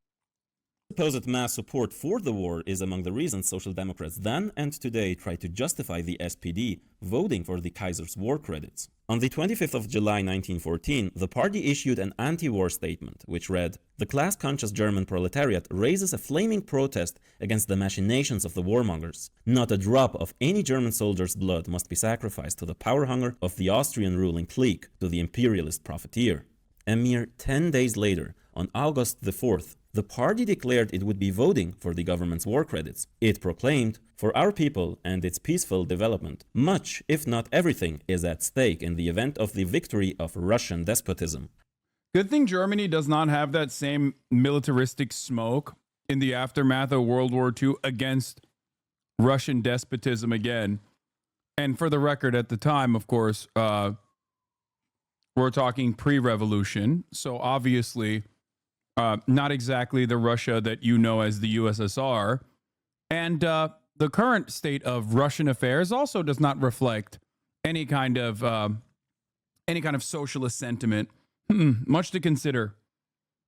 Supposed mass support for the war is among the reasons Social Democrats then and today try to justify the SPD voting for the Kaiser's war credits. On the 25th of July 1914, the party issued an anti-war statement, which read, "The class-conscious German proletariat raises a flaming protest against the machinations of the warmongers. Not a drop of any German soldier's blood must be sacrificed to the power hunger of the Austrian ruling clique, to the imperialist profiteer." A mere 10 days later, on August the 4th, the party declared it would be voting for the government's war credits. It proclaimed, "For our people and its peaceful development, much, if not everything, is at stake in the event of the victory of Russian despotism." Good thing Germany does not have that same militaristic smoke in the aftermath of World War II against Russian despotism again. And for the record, at the time, of course, we're talking pre-revolution. So obviously, not exactly the Russia that you know as the USSR, And the current state of Russian affairs also does not reflect any kind of socialist sentiment. Much to consider.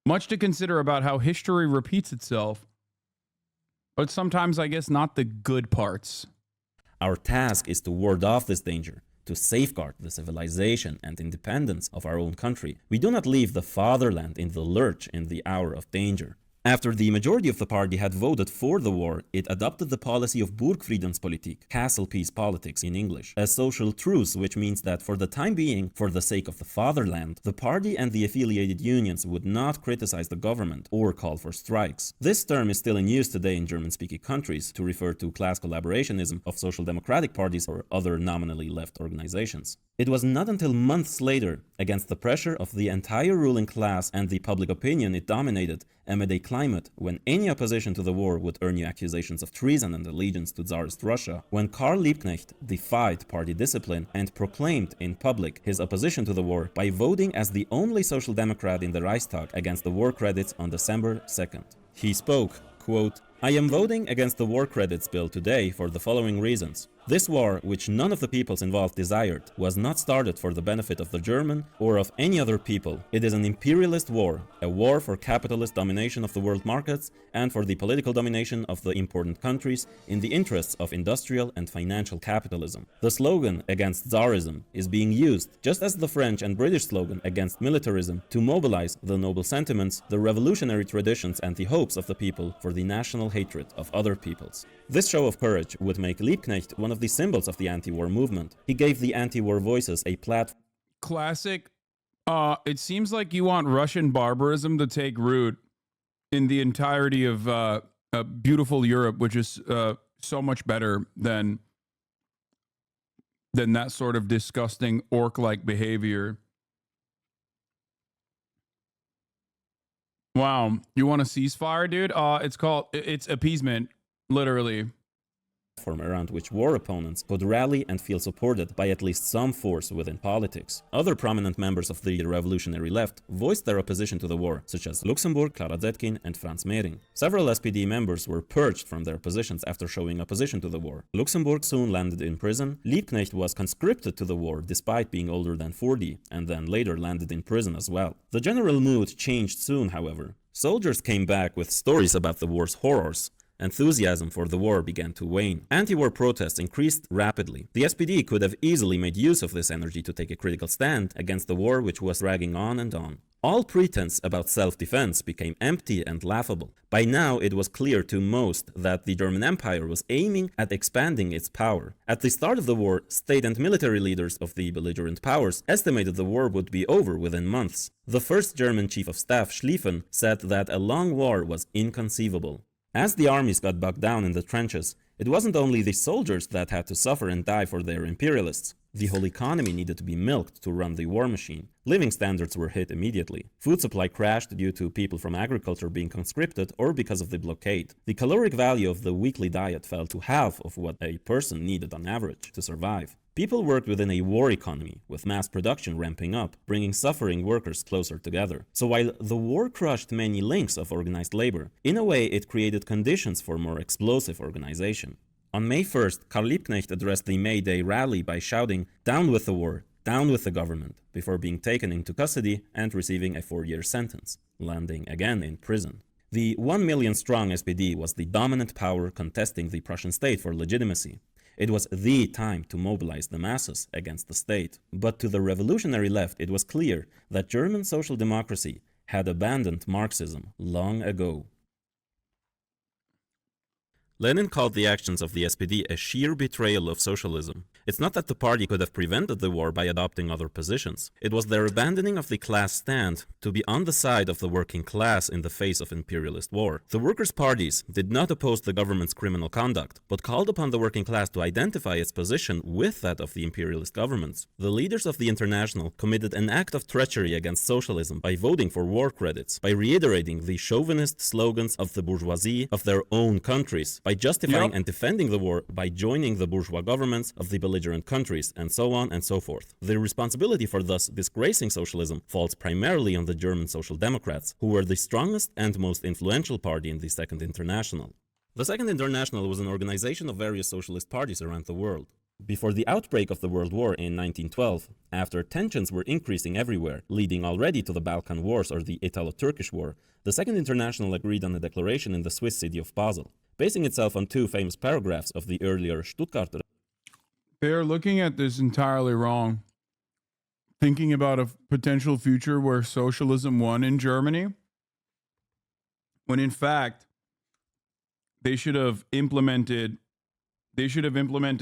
Much to consider about how history repeats itself, but sometimes I guess not the good parts. Our task is to ward off this danger, to safeguard the civilization and independence of our own country. We do not leave the fatherland in the lurch in the hour of danger. After the majority of the party had voted for the war, it adopted the policy of Burgfriedenspolitik, castle peace politics in English, a social truce, which means that for the time being, for the sake of the fatherland, the party and the affiliated unions would not criticize the government or call for strikes. This term is still in use today in German-speaking countries to refer to class collaborationism of social democratic parties or other nominally left organizations. It was not until months later, against the pressure of the entire ruling class and the public opinion it dominated, amid a climate when any opposition to the war would earn you accusations of treason and allegiance to Tsarist Russia, when Karl Liebknecht defied party discipline and proclaimed in public his opposition to the war by voting as the only social democrat in the Reichstag against the war credits on December 2nd. He spoke, quote, "I am voting against the war credits bill today for the following reasons. This war, which none of the peoples involved desired, was not started for the benefit of the German or of any other people. It is an imperialist war, a war for capitalist domination of the world markets and for the political domination of the important countries in the interests of industrial and financial capitalism. The slogan against Tsarism is being used, just as the French and British slogan against militarism, to mobilize the noble sentiments, the revolutionary traditions and the hopes of the people for the national hatred of other peoples." This show of courage would make Liebknecht one of the symbols of the anti-war movement. He gave the anti-war voices a platform. Classic. It seems like you want Russian barbarism to take root in the entirety of beautiful Europe, which is so much better than that sort of disgusting orc-like behavior. Wow, you want a ceasefire, dude? It's appeasement, literally. Around which war opponents could rally and feel supported by at least some force within politics. Other prominent members of the revolutionary left voiced their opposition to the war, such as Luxemburg, Clara Zetkin, and Franz Mehring. Several SPD members were purged from their positions after showing opposition to the war. Luxemburg soon landed in prison. Liebknecht was conscripted to the war despite being older than 40, and then later landed in prison as well. The general mood changed soon, however. Soldiers came back with stories about the war's horrors. Enthusiasm for the war began to wane. Anti-war protests increased rapidly. The SPD could have easily made use of this energy to take a critical stand against the war which was dragging on and on. All pretense about self-defense became empty and laughable. By now it was clear to most that the German Empire was aiming at expanding its power. At the start of the war, state and military leaders of the belligerent powers estimated the war would be over within months. The first German chief of staff, Schlieffen, said that a long war was inconceivable. As the armies got bogged down in the trenches, it wasn't only the soldiers that had to suffer and die for their imperialists. The whole economy needed to be milked to run the war machine. Living standards were hit immediately. Food supply crashed due to people from agriculture being conscripted or because of the blockade. The caloric value of the weekly diet fell to half of what a person needed on average to survive. People worked within a war economy, with mass production ramping up, bringing suffering workers closer together. So while the war crushed many links of organized labor, in a way it created conditions for more explosive organization. On May 1st, Karl Liebknecht addressed the May Day rally by shouting, "Down with the war, down with the government," before being taken into custody and receiving a 4-year sentence, landing again in prison. The 1 million strong SPD was the dominant power contesting the Prussian state for legitimacy. It was the time to mobilize the masses against the state. But to the revolutionary left, it was clear that German social democracy had abandoned Marxism long ago. Lenin called the actions of the SPD a sheer betrayal of socialism. It's not that the party could have prevented the war by adopting other positions. It was their abandoning of the class stand to be on the side of the working class in the face of imperialist war. The workers' parties did not oppose the government's criminal conduct, but called upon the working class to identify its position with that of the imperialist governments. The leaders of the International committed an act of treachery against socialism by voting for war credits, by reiterating the chauvinist slogans of the bourgeoisie of their own countries, by justifying and defending the war by joining the bourgeois governments of the belligerent countries, and so on and so forth. The responsibility for thus disgracing socialism falls primarily on the German Social Democrats, who were the strongest and most influential party in the Second International. The Second International was an organization of various socialist parties around the world. Before the outbreak of the World War in 1912, after tensions were increasing everywhere, leading already to the Balkan Wars or the Italo-Turkish War, the Second International agreed on a declaration in the Swiss city of Basel, basing itself on two famous paragraphs of the earlier Stuttgart. They are looking at this entirely wrong. Thinking about a potential future where socialism won in Germany, when in fact they should have implemented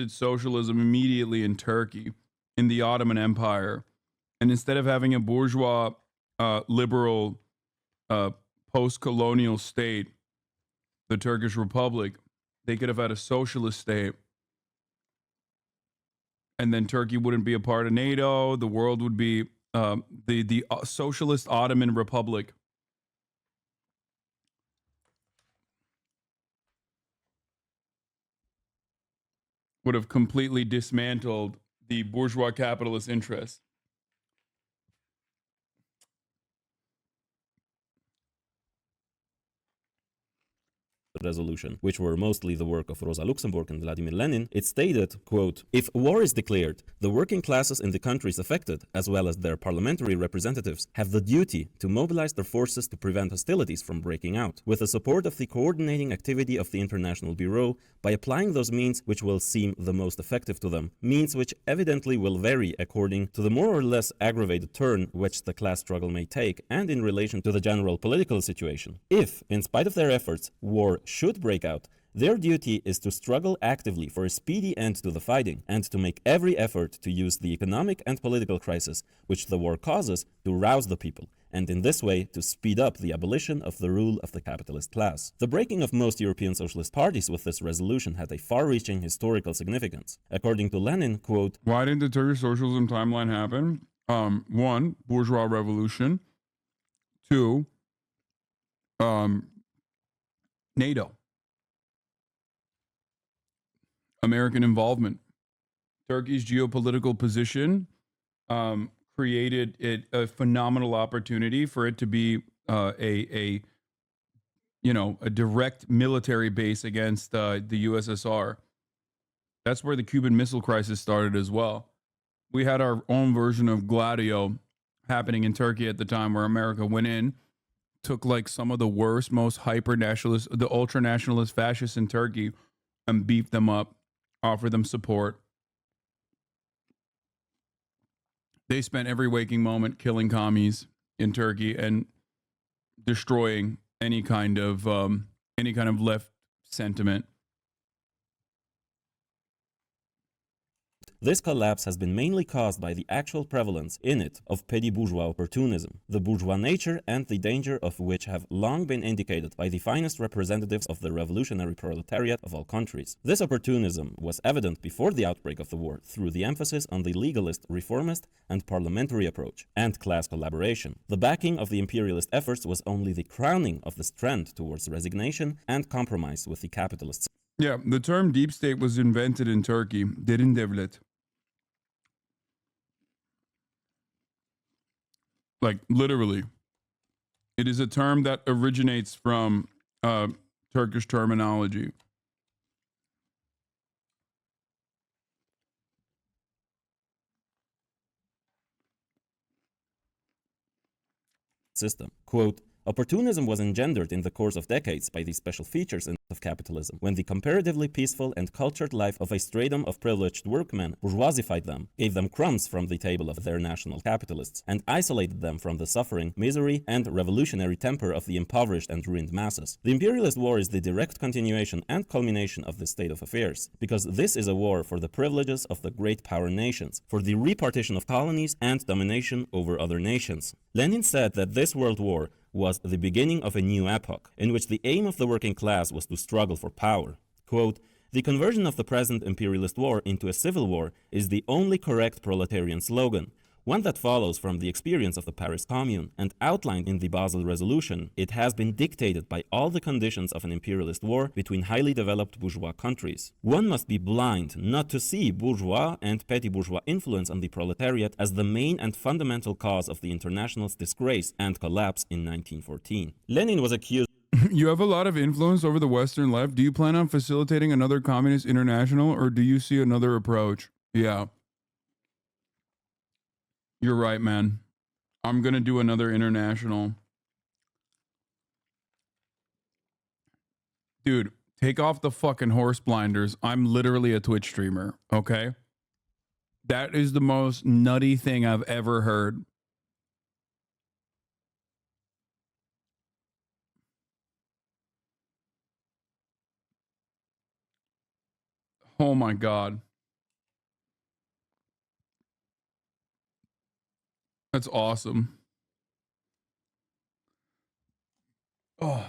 socialism immediately in Turkey, in the Ottoman Empire, and instead of having a bourgeois, liberal, post-colonial state, the Turkish Republic, they could have had a socialist state. And then Turkey wouldn't be a part of NATO. The world would be the socialist Ottoman Republic. Would have completely dismantled the bourgeois capitalist interests. Resolution, which were mostly the work of Rosa Luxemburg and Vladimir Lenin, it stated, quote, "If war is declared, the working classes in the countries affected, as well as their parliamentary representatives, have the duty to mobilize their forces to prevent hostilities from breaking out, with the support of the coordinating activity of the International Bureau, by applying those means which will seem the most effective to them, means which evidently will vary according to the more or less aggravated turn which the class struggle may take, and in relation to the general political situation. If, in spite of their efforts, war should break out, their duty is to struggle actively for a speedy end to the fighting, and to make every effort to use the economic and political crisis which the war causes to rouse the people, and in this way to speed up the abolition of the rule of the capitalist class." The breaking of most European socialist parties with this resolution had a far-reaching historical significance. According to Lenin, quote, "Why didn't the Turkish socialism timeline happen? One, bourgeois revolution. Two, NATO. American involvement. Turkey's geopolitical position created a phenomenal opportunity for it to be a direct military base against the USSR. That's where the Cuban Missile Crisis started as well. We had our own version of Gladio happening in Turkey at the time, where America went in, took like some of the worst, most hyper nationalist, the ultra nationalist fascists in Turkey, and beefed them up, offered them support. They spent every waking moment killing commies in Turkey and destroying any kind of left sentiment. This collapse has been mainly caused by the actual prevalence in it of petty bourgeois opportunism, the bourgeois nature and the danger of which have long been indicated by the finest representatives of the revolutionary proletariat of all countries. This opportunism was evident before the outbreak of the war through the emphasis on the legalist, reformist, and parliamentary approach, and class collaboration. The backing of the imperialist efforts was only the crowning of this trend towards resignation and compromise with the capitalists. Yeah, the term deep state was invented in Turkey, derin devlet. Like literally, it is a term that originates from Turkish terminology. System. Quote, "Opportunism was engendered in the course of decades by the special features of capitalism, when the comparatively peaceful and cultured life of a stratum of privileged workmen bourgeoisified them, gave them crumbs from the table of their national capitalists, and isolated them from the suffering, misery, and revolutionary temper of the impoverished and ruined masses. The imperialist war is the direct continuation and culmination of this state of affairs, because this is a war for the privileges of the great power nations, for the repartition of colonies and domination over other nations." Lenin said that this world war was the beginning of a new epoch, in which the aim of the working class was to struggle for power. Quote, "The conversion of the present imperialist war into a civil war is the only correct proletarian slogan, one that follows from the experience of the Paris Commune and outlined in the Basel Resolution. It has been dictated by all the conditions of an imperialist war between highly developed bourgeois countries. One must be blind not to see bourgeois and petty bourgeois influence on the proletariat as the main and fundamental cause of the International's disgrace and collapse in 1914. Lenin was accused You have a lot of influence over the Western left. Do you plan on facilitating another communist international, or do you see another approach? Yeah. You're right, man. I'm going to do another international. Dude, take off the fucking horse blinders. I'm literally a Twitch streamer, okay? That is the most nutty thing I've ever heard. Oh my God. That's awesome. Oh.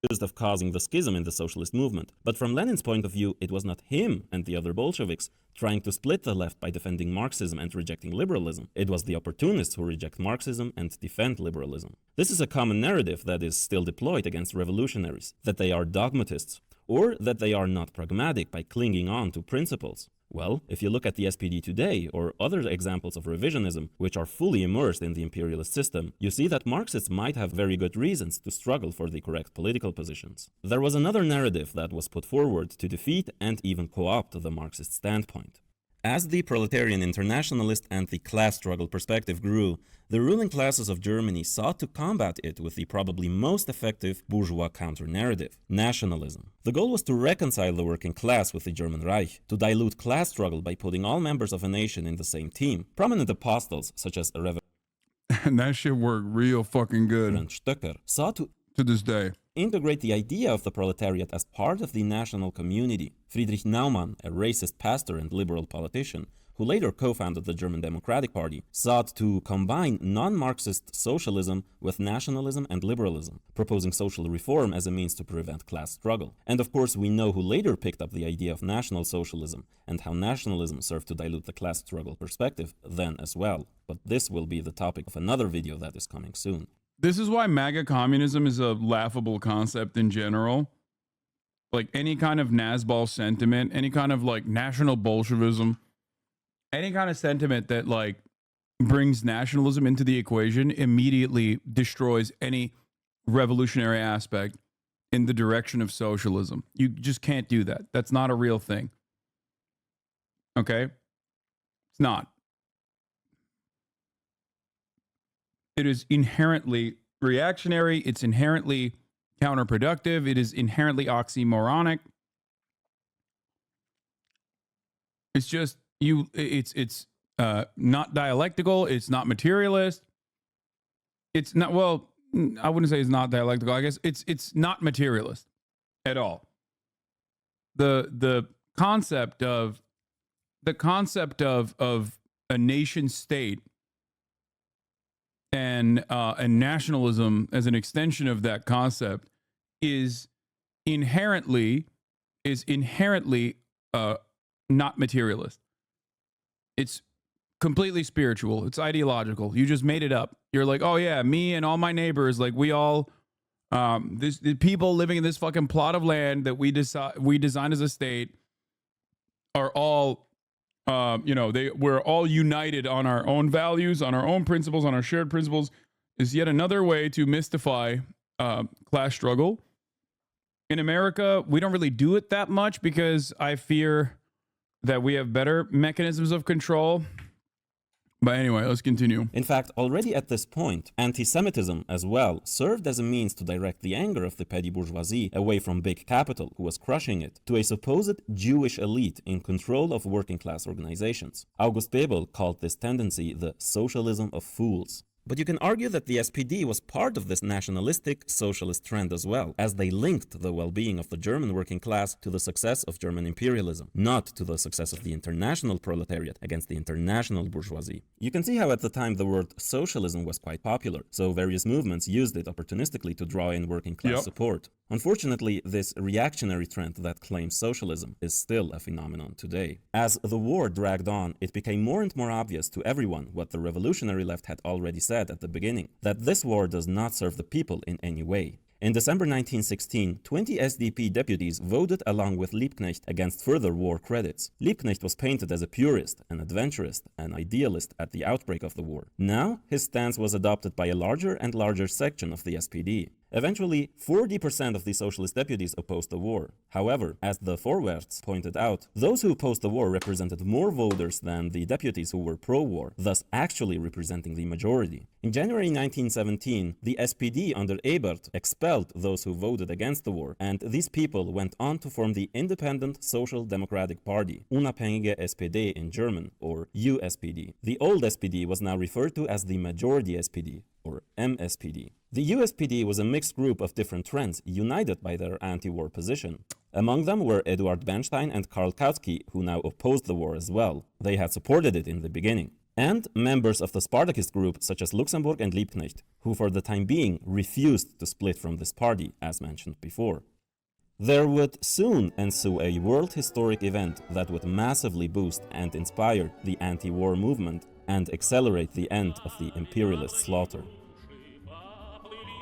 Accused of causing the schism in the socialist movement. But from Lenin's point of view, it was not him and the other Bolsheviks trying to split the left by defending Marxism and rejecting liberalism. It was the opportunists who reject Marxism and defend liberalism. This is a common narrative that is still deployed against revolutionaries, that they are dogmatists, or that they are not pragmatic by clinging on to principles. Well, if you look at the SPD today, or other examples of revisionism, which are fully immersed in the imperialist system, you see that Marxists might have very good reasons to struggle for the correct political positions. There was another narrative that was put forward to defeat and even co-opt the Marxist standpoint. As the proletarian internationalist and the class struggle perspective grew, the ruling classes of Germany sought to combat it with the probably most effective bourgeois counter-narrative, nationalism. The goal was to reconcile the working class with the German Reich, to dilute class struggle by putting all members of a nation in the same team. Prominent apostles such as And that shit worked real fucking good. Stöcker sought to this day. integrate the idea of the proletariat as part of the national community. Friedrich Naumann, a racist pastor and liberal politician, who later co-founded the German Democratic Party, sought to combine non-Marxist socialism with nationalism and liberalism, proposing social reform as a means to prevent class struggle. And of course, we know who later picked up the idea of National Socialism and how nationalism served to dilute the class struggle perspective then as well. But this will be the topic of another video that is coming soon. This is why MAGA communism is a laughable concept in general. Like any kind of Nazbol sentiment, any kind of like national Bolshevism, any kind of sentiment that like brings nationalism into the equation immediately destroys any revolutionary aspect in the direction of socialism. You just can't do that. That's not a real thing. Okay? It's not. It is inherently reactionary. It's inherently counterproductive. It is inherently oxymoronic. It's just it's not dialectical. It's not materialist. It's not, well, I wouldn't say it's not dialectical. I guess it's not materialist at all. The concept of a nation state and nationalism as an extension of that concept is inherently not materialist. It's completely spiritual. It's ideological. You just made it up. You're like, oh yeah, me and all my neighbors, like we all, the people living in this fucking plot of land that we designed as a state are all, we're all united on our own values, on our own principles, on our shared principles. Is yet another way to mystify class struggle. In America, we don't really do it that much because I fear that we have better mechanisms of control. But anyway, let's continue. In fact, already at this point, anti-Semitism as well served as a means to direct the anger of the petty bourgeoisie away from big capital, who was crushing it, to a supposed Jewish elite in control of working class organizations. August Bebel called this tendency the socialism of fools. But you can argue that the SPD was part of this nationalistic socialist trend as well, as they linked the well-being of the German working class to the success of German imperialism, not to the success of the international proletariat against the international bourgeoisie. You can see how at the time the word socialism was quite popular, so various movements used it opportunistically to draw in working class support. Unfortunately, this reactionary trend that claims socialism is still a phenomenon today. As the war dragged on, it became more and more obvious to everyone what the revolutionary left had already said at the beginning, that this war does not serve the people in any way. In December 1916, 20 SDP deputies voted along with Liebknecht against further war credits. Liebknecht was painted as a purist, an adventurist, an idealist at the outbreak of the war. Now, his stance was adopted by a larger and larger section of the SPD. Eventually, 40% of the socialist deputies opposed the war. However, as the Vorwärts pointed out, those who opposed the war represented more voters than the deputies who were pro-war, thus actually representing the majority. In January 1917, the SPD under Ebert expelled those who voted against the war, and these people went on to form the Independent Social Democratic Party, Unabhängige SPD in German, or USPD. The old SPD was now referred to as the Majority SPD, or MSPD. The USPD was a mixed group of different trends, united by their anti-war position. Among them were Eduard Bernstein and Karl Kautsky, who now opposed the war as well. They had supported it in the beginning. And members of the Spartacist group, such as Luxemburg and Liebknecht, who for the time being refused to split from this party, as mentioned before. There would soon ensue a world historic event that would massively boost and inspire the anti-war movement and accelerate the end of the imperialist slaughter.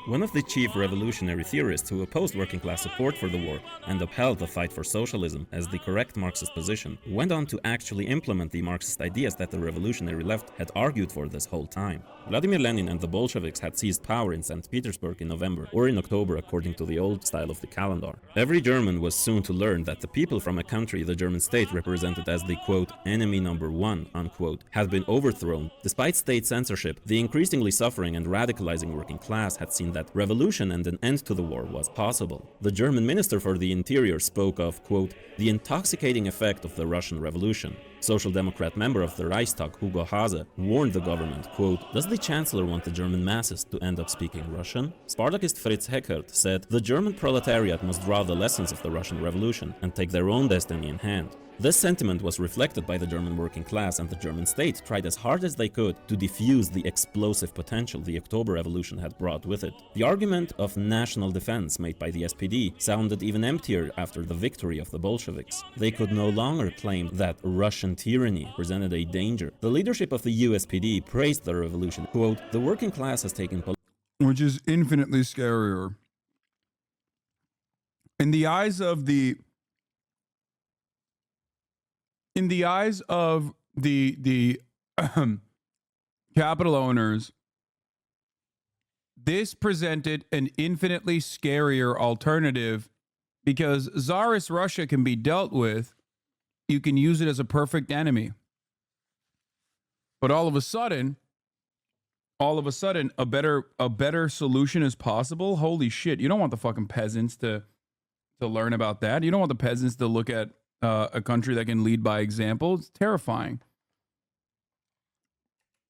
One of the chief revolutionary theorists who opposed working-class support for the war and upheld the fight for socialism as the correct Marxist position went on to actually implement the Marxist ideas that the revolutionary left had argued for this whole time. Vladimir Lenin and the Bolsheviks had seized power in St. Petersburg in November or in October according to the old style of the calendar. Every German was soon to learn that the people from a country the German state represented as the quote enemy number one unquote had been overthrown. Despite state censorship, the increasingly suffering and radicalizing working class had seen that revolution and an end to the war was possible. The German Minister for the Interior spoke of, quote, the intoxicating effect of the Russian Revolution. Social Democrat member of the Reichstag, Hugo Haase, warned the government, quote, does the Chancellor want the German masses to end up speaking Russian? Spartacist Fritz Heckert said, the German proletariat must draw the lessons of the Russian Revolution and take their own destiny in hand. This sentiment was reflected by the German working class, and the German state tried as hard as they could to defuse the explosive potential the October Revolution had brought with it. The argument of national defense made by the SPD sounded even emptier after the victory of the Bolsheviks. They could no longer claim that Russian tyranny presented a danger. The leadership of the USPD praised the revolution, quote, the working class has taken which is infinitely scarier. In the eyes of the capital owners, this presented an infinitely scarier alternative because Tsarist Russia can be dealt with. You can use it as a perfect enemy. But all of a sudden, a better solution is possible. Holy shit. You don't want the fucking peasants to learn about that. You don't want the peasants to look at a country that can lead by example. It's terrifying.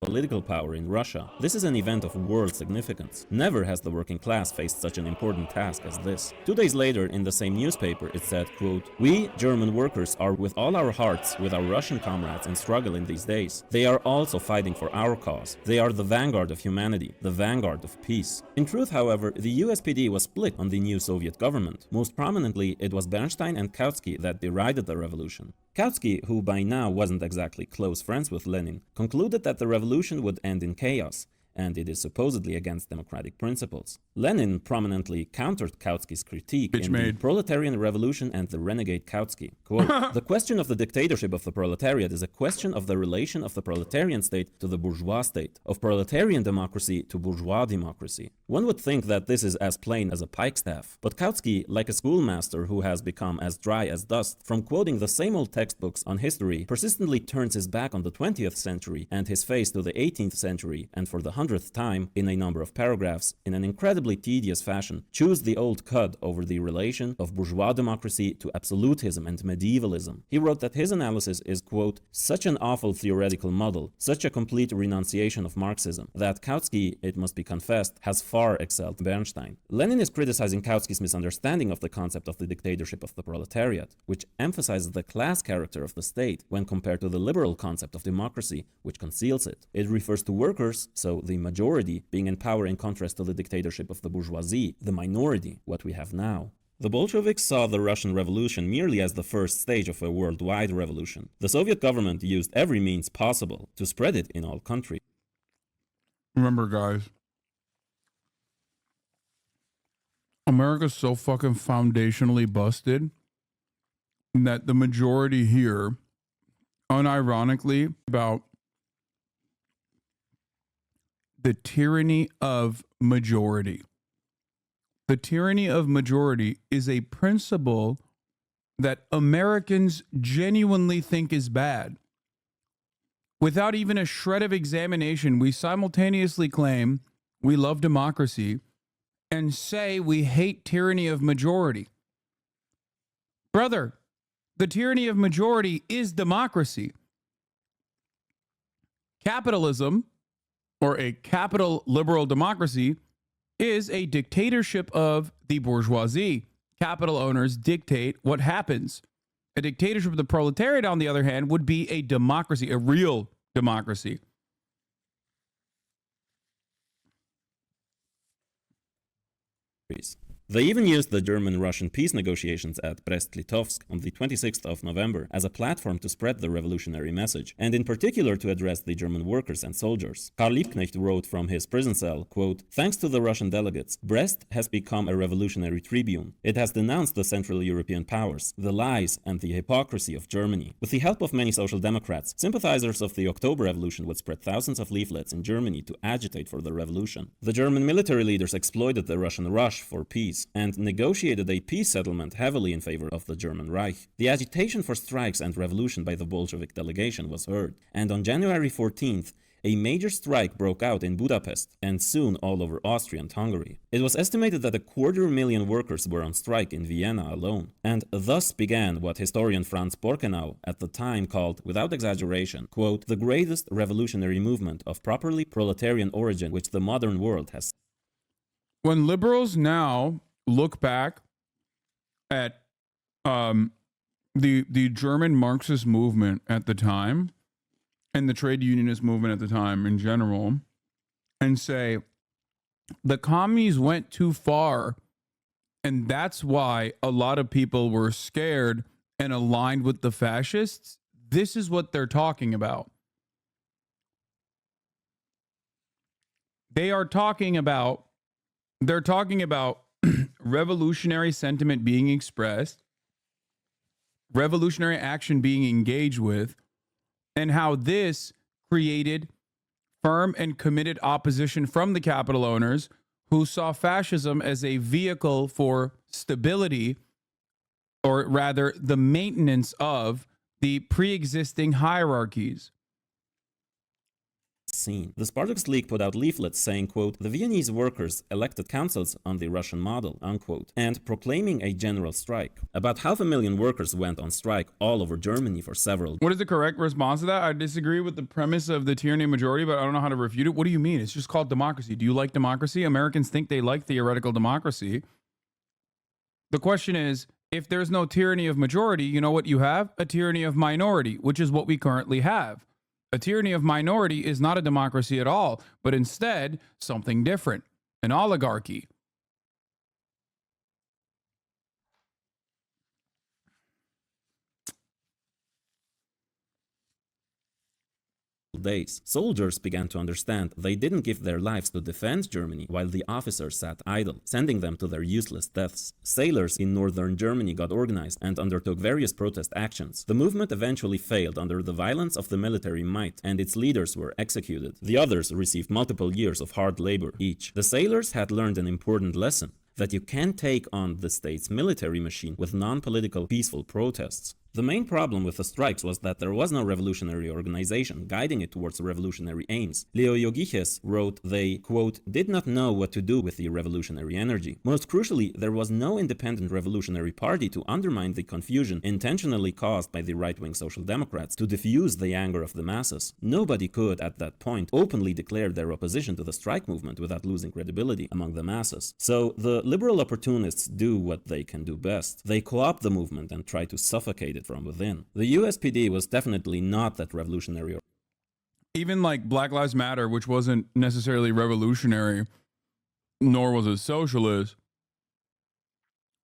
Political power in Russia. This is an event of world significance. Never has the working class faced such an important task as this. 2 days later, in the same newspaper, it said, quote, we, German workers, are with all our hearts with our Russian comrades in struggle in these days. They are also fighting for our cause. They are the vanguard of humanity, the vanguard of peace. In truth, however, the USPD was split on the new Soviet government. Most prominently, it was Bernstein and Kautsky that derided the revolution. Kautsky, who by now wasn't exactly close friends with Lenin, concluded that the revolution would end in chaos, and it is supposedly against democratic principles. Lenin prominently countered Kautsky's critique in the Proletarian Revolution and the Renegade Kautsky. Quote, the question of the dictatorship of the proletariat is a question of the relation of the proletarian state to the bourgeois state, of proletarian democracy to bourgeois democracy. One would think that this is as plain as a pikestaff, but Kautsky, like a schoolmaster who has become as dry as dust from quoting the same old textbooks on history, persistently turns his back on the 20th century and his face to the 18th century, and for the 100th time, in a number of paragraphs, in an incredibly tedious fashion, choose the old cud over the relation of bourgeois democracy to absolutism and medievalism. He wrote that his analysis is, quote, such an awful theoretical muddle, such a complete renunciation of Marxism, that Kautsky, it must be confessed, has far excelled Bernstein. Lenin is criticizing Kautsky's misunderstanding of the concept of the dictatorship of the proletariat, which emphasizes the class character of the state when compared to the liberal concept of democracy, which conceals it. It refers to workers, so the majority, being in power in contrast to the dictatorship of the bourgeoisie, the minority, what we have now. The Bolsheviks saw the Russian Revolution merely as the first stage of a worldwide revolution. The Soviet government used every means possible to spread it in all countries. Remember, guys, America's so fucking foundationally busted that the majority here, unironically, about the tyranny of majority. The tyranny of majority is a principle that Americans genuinely think is bad. Without even a shred of examination, we simultaneously claim we love democracy and say we hate tyranny of majority. Brother, the tyranny of majority is democracy. Capitalism, or a capital liberal democracy, is a dictatorship of the bourgeoisie. Capital owners dictate what happens. A dictatorship of the proletariat, on the other hand, would be a democracy, a real democracy. They even used the German-Russian peace negotiations at Brest-Litovsk on the 26th of November as a platform to spread the revolutionary message, and in particular to address the German workers and soldiers. Karl Liebknecht wrote from his prison cell, quote, "Thanks to the Russian delegates, Brest has become a revolutionary tribune. It has denounced the Central European powers, the lies and the hypocrisy of Germany. With the help of many social democrats, sympathizers of the October Revolution would spread thousands of leaflets in Germany to agitate for the revolution. The German military leaders exploited the Russian rush for peace and negotiated a peace settlement heavily in favor of the German Reich. The agitation for strikes and revolution by the Bolshevik delegation was heard, and on January 14th, a major strike broke out in Budapest and soon all over Austria and Hungary. It was estimated that 250,000 workers were on strike in Vienna alone, and thus began what historian Franz Borkenau at the time called, without exaggeration, quote, "the greatest revolutionary movement of properly proletarian origin which the modern world has." When liberals now look back at the German Marxist movement at the time and the trade unionist movement at the time in general, and say the commies went too far, and that's why a lot of people were scared and aligned with the fascists, this is what they're talking about. They're talking about revolutionary sentiment being expressed, revolutionary action being engaged with, and how this created firm and committed opposition from the capital owners who saw fascism as a vehicle for stability, or rather the maintenance of the pre-existing hierarchies. Scene. The Spartacus League put out leaflets saying, quote, "the Viennese workers elected councils on the Russian model," unquote, and proclaiming a general strike. About 500,000 workers went on strike all over Germany for several. What is the correct response to that? I disagree with the premise of the tyranny of majority, but I don't know how to refute it. What do you mean? It's just called democracy. Do you like democracy? Americans think they like theoretical democracy. The question is, if there's no tyranny of majority, you know what you have? A tyranny of minority, which is what we currently have. A tyranny of minority is not a democracy at all, but instead something different, an oligarchy. Days. Soldiers began to understand they didn't give their lives to defend Germany while the officers sat idle, sending them to their useless deaths. Sailors in northern Germany got organized and undertook various protest actions. The movement eventually failed under the violence of the military might, and its leaders were executed. The others received multiple years of hard labor each. The sailors had learned an important lesson: that you can take on the state's military machine with non-political peaceful protests. The main problem with the strikes was that there was no revolutionary organization guiding it towards revolutionary aims. Leo Jogiches wrote they, quote, "did not know what to do with the revolutionary energy. Most crucially, there was no independent revolutionary party to undermine the confusion intentionally caused by the right-wing social democrats to diffuse the anger of the masses. Nobody could, at that point, openly declare their opposition to the strike movement without losing credibility among the masses. So the liberal opportunists do what they can do best. They co-opt the movement and try to suffocate it from within. The USPD was definitely not that revolutionary. Even like Black Lives Matter, which wasn't necessarily revolutionary, nor was it socialist,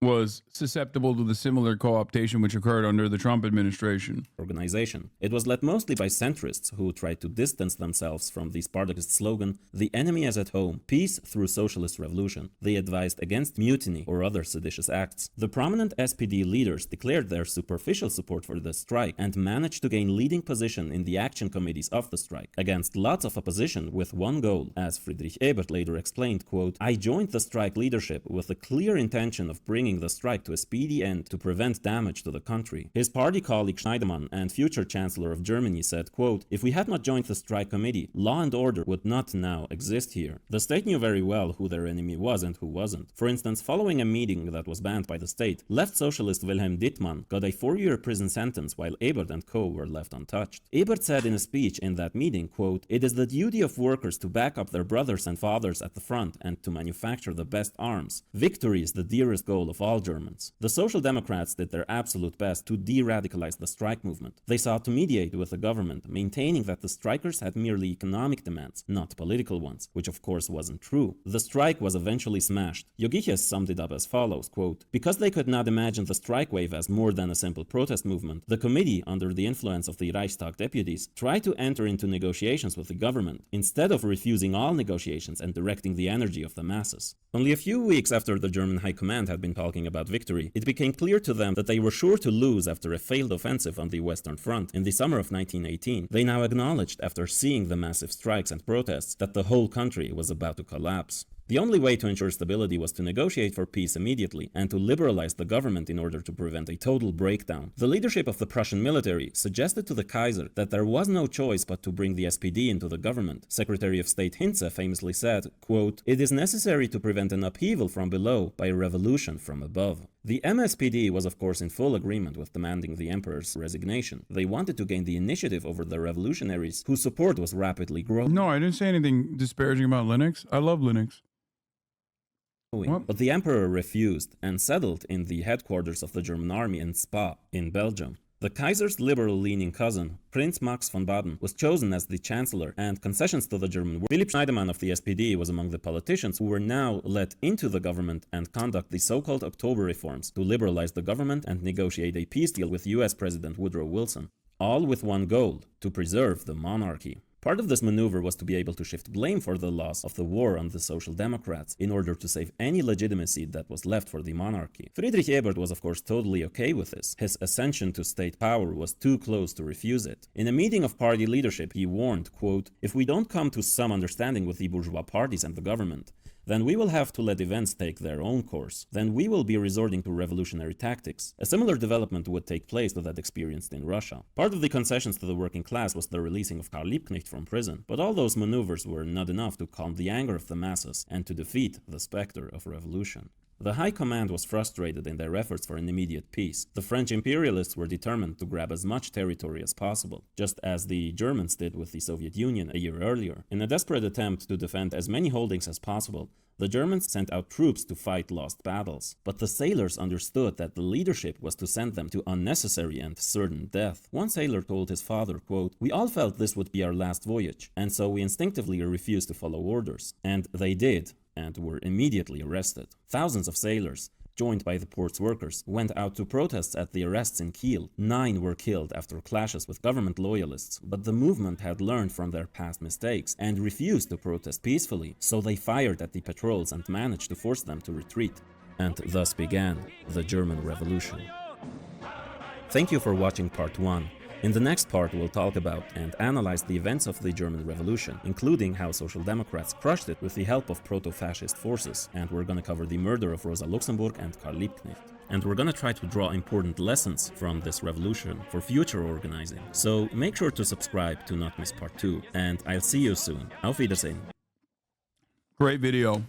was susceptible to the similar co-optation which occurred under the Trump administration. Organization. It was led mostly by centrists who tried to distance themselves from the Spartacist slogan, "The enemy is at home, peace through socialist revolution." They advised against mutiny or other seditious acts. The prominent SPD leaders declared their superficial support for the strike and managed to gain leading position in the action committees of the strike, against lots of opposition with one goal. As Friedrich Ebert later explained, quote, "I joined the strike leadership with the clear intention of bringing the strike to a speedy end to prevent damage to the country." His party colleague Schneiderman and future Chancellor of Germany said, quote, "If we had not joined the strike committee, law and order would not now exist here." The state knew very well who their enemy was and who wasn't. For instance, following a meeting that was banned by the state, left socialist Wilhelm Dittmann got a 4-year prison sentence while Ebert and co. were left untouched. Ebert said in a speech in that meeting, quote, "It is the duty of workers to back up their brothers and fathers at the front and to manufacture the best arms. Victory is the dearest goal of all Germans." The Social Democrats did their absolute best to de-radicalize the strike movement. They sought to mediate with the government, maintaining that the strikers had merely economic demands, not political ones, which of course wasn't true. The strike was eventually smashed. Jogiches summed it up as follows, quote, "Because they could not imagine the strike wave as more than a simple protest movement, the committee, under the influence of the Reichstag deputies, tried to enter into negotiations with the government, instead of refusing all negotiations and directing the energy of the masses." Only a few weeks after the German High Command had been talking about victory, it became clear to them that they were sure to lose after a failed offensive on the Western Front in the summer of 1918. They now acknowledged, after seeing the massive strikes and protests, that the whole country was about to collapse. The only way to ensure stability was to negotiate for peace immediately and to liberalize the government in order to prevent a total breakdown. The leadership of the Prussian military suggested to the Kaiser that there was no choice but to bring the SPD into the government. Secretary of State Hintze famously said, quote, "It is necessary to prevent an upheaval from below by a revolution from above." The MSPD was of course in full agreement with demanding the emperor's resignation. They wanted to gain the initiative over the revolutionaries whose support was rapidly growing. No, I didn't say anything disparaging about Linux. I love Linux. What? But the emperor refused and settled in the headquarters of the German army in Spa, in Belgium. The Kaiser's liberal-leaning cousin, Prince Max von Baden, was chosen as the chancellor, and concessions to the German war. Philipp Schneiderman of the SPD was among the politicians who were now let into the government and conduct the so-called October reforms to liberalize the government and negotiate a peace deal with US President Woodrow Wilson. All with one goal, to preserve the monarchy. Part of this maneuver was to be able to shift blame for the loss of the war on the Social Democrats in order to save any legitimacy that was left for the monarchy. Friedrich Ebert was of course totally okay with this. His ascension to state power was too close to refuse it. In a meeting of party leadership, he warned, quote, "If we don't come to some understanding with the bourgeois parties and the government, then we will have to let events take their own course. Then we will be resorting to revolutionary tactics." A similar development would take place to that experienced in Russia. Part of the concessions to the working class was the releasing of Karl Liebknecht from prison, but all those maneuvers were not enough to calm the anger of the masses and to defeat the specter of revolution. The High Command was frustrated in their efforts for an immediate peace. The French imperialists were determined to grab as much territory as possible, just as the Germans did with the Soviet Union a year earlier. In a desperate attempt to defend as many holdings as possible, the Germans sent out troops to fight lost battles. But the sailors understood that the leadership was to send them to unnecessary and certain death. One sailor told his father, quote, "We all felt this would be our last voyage, and so we instinctively refused to follow orders." And they did, and were immediately arrested. Thousands of sailors, joined by the port's workers, went out to protests at the arrests in Kiel. 9 were killed after clashes with government loyalists, but the movement had learned from their past mistakes and refused to protest peacefully, so they fired at the patrols and managed to force them to retreat. And thus began the German Revolution. Thank you for watching part 1. In the next part, we'll talk about and analyze the events of the German Revolution, including how Social Democrats crushed it with the help of proto-fascist forces, and we're gonna cover the murder of Rosa Luxemburg and Karl Liebknecht. And we're gonna try to draw important lessons from this revolution for future organizing. So make sure to subscribe to not miss part 2, and I'll see you soon. Auf Wiedersehen. Great video.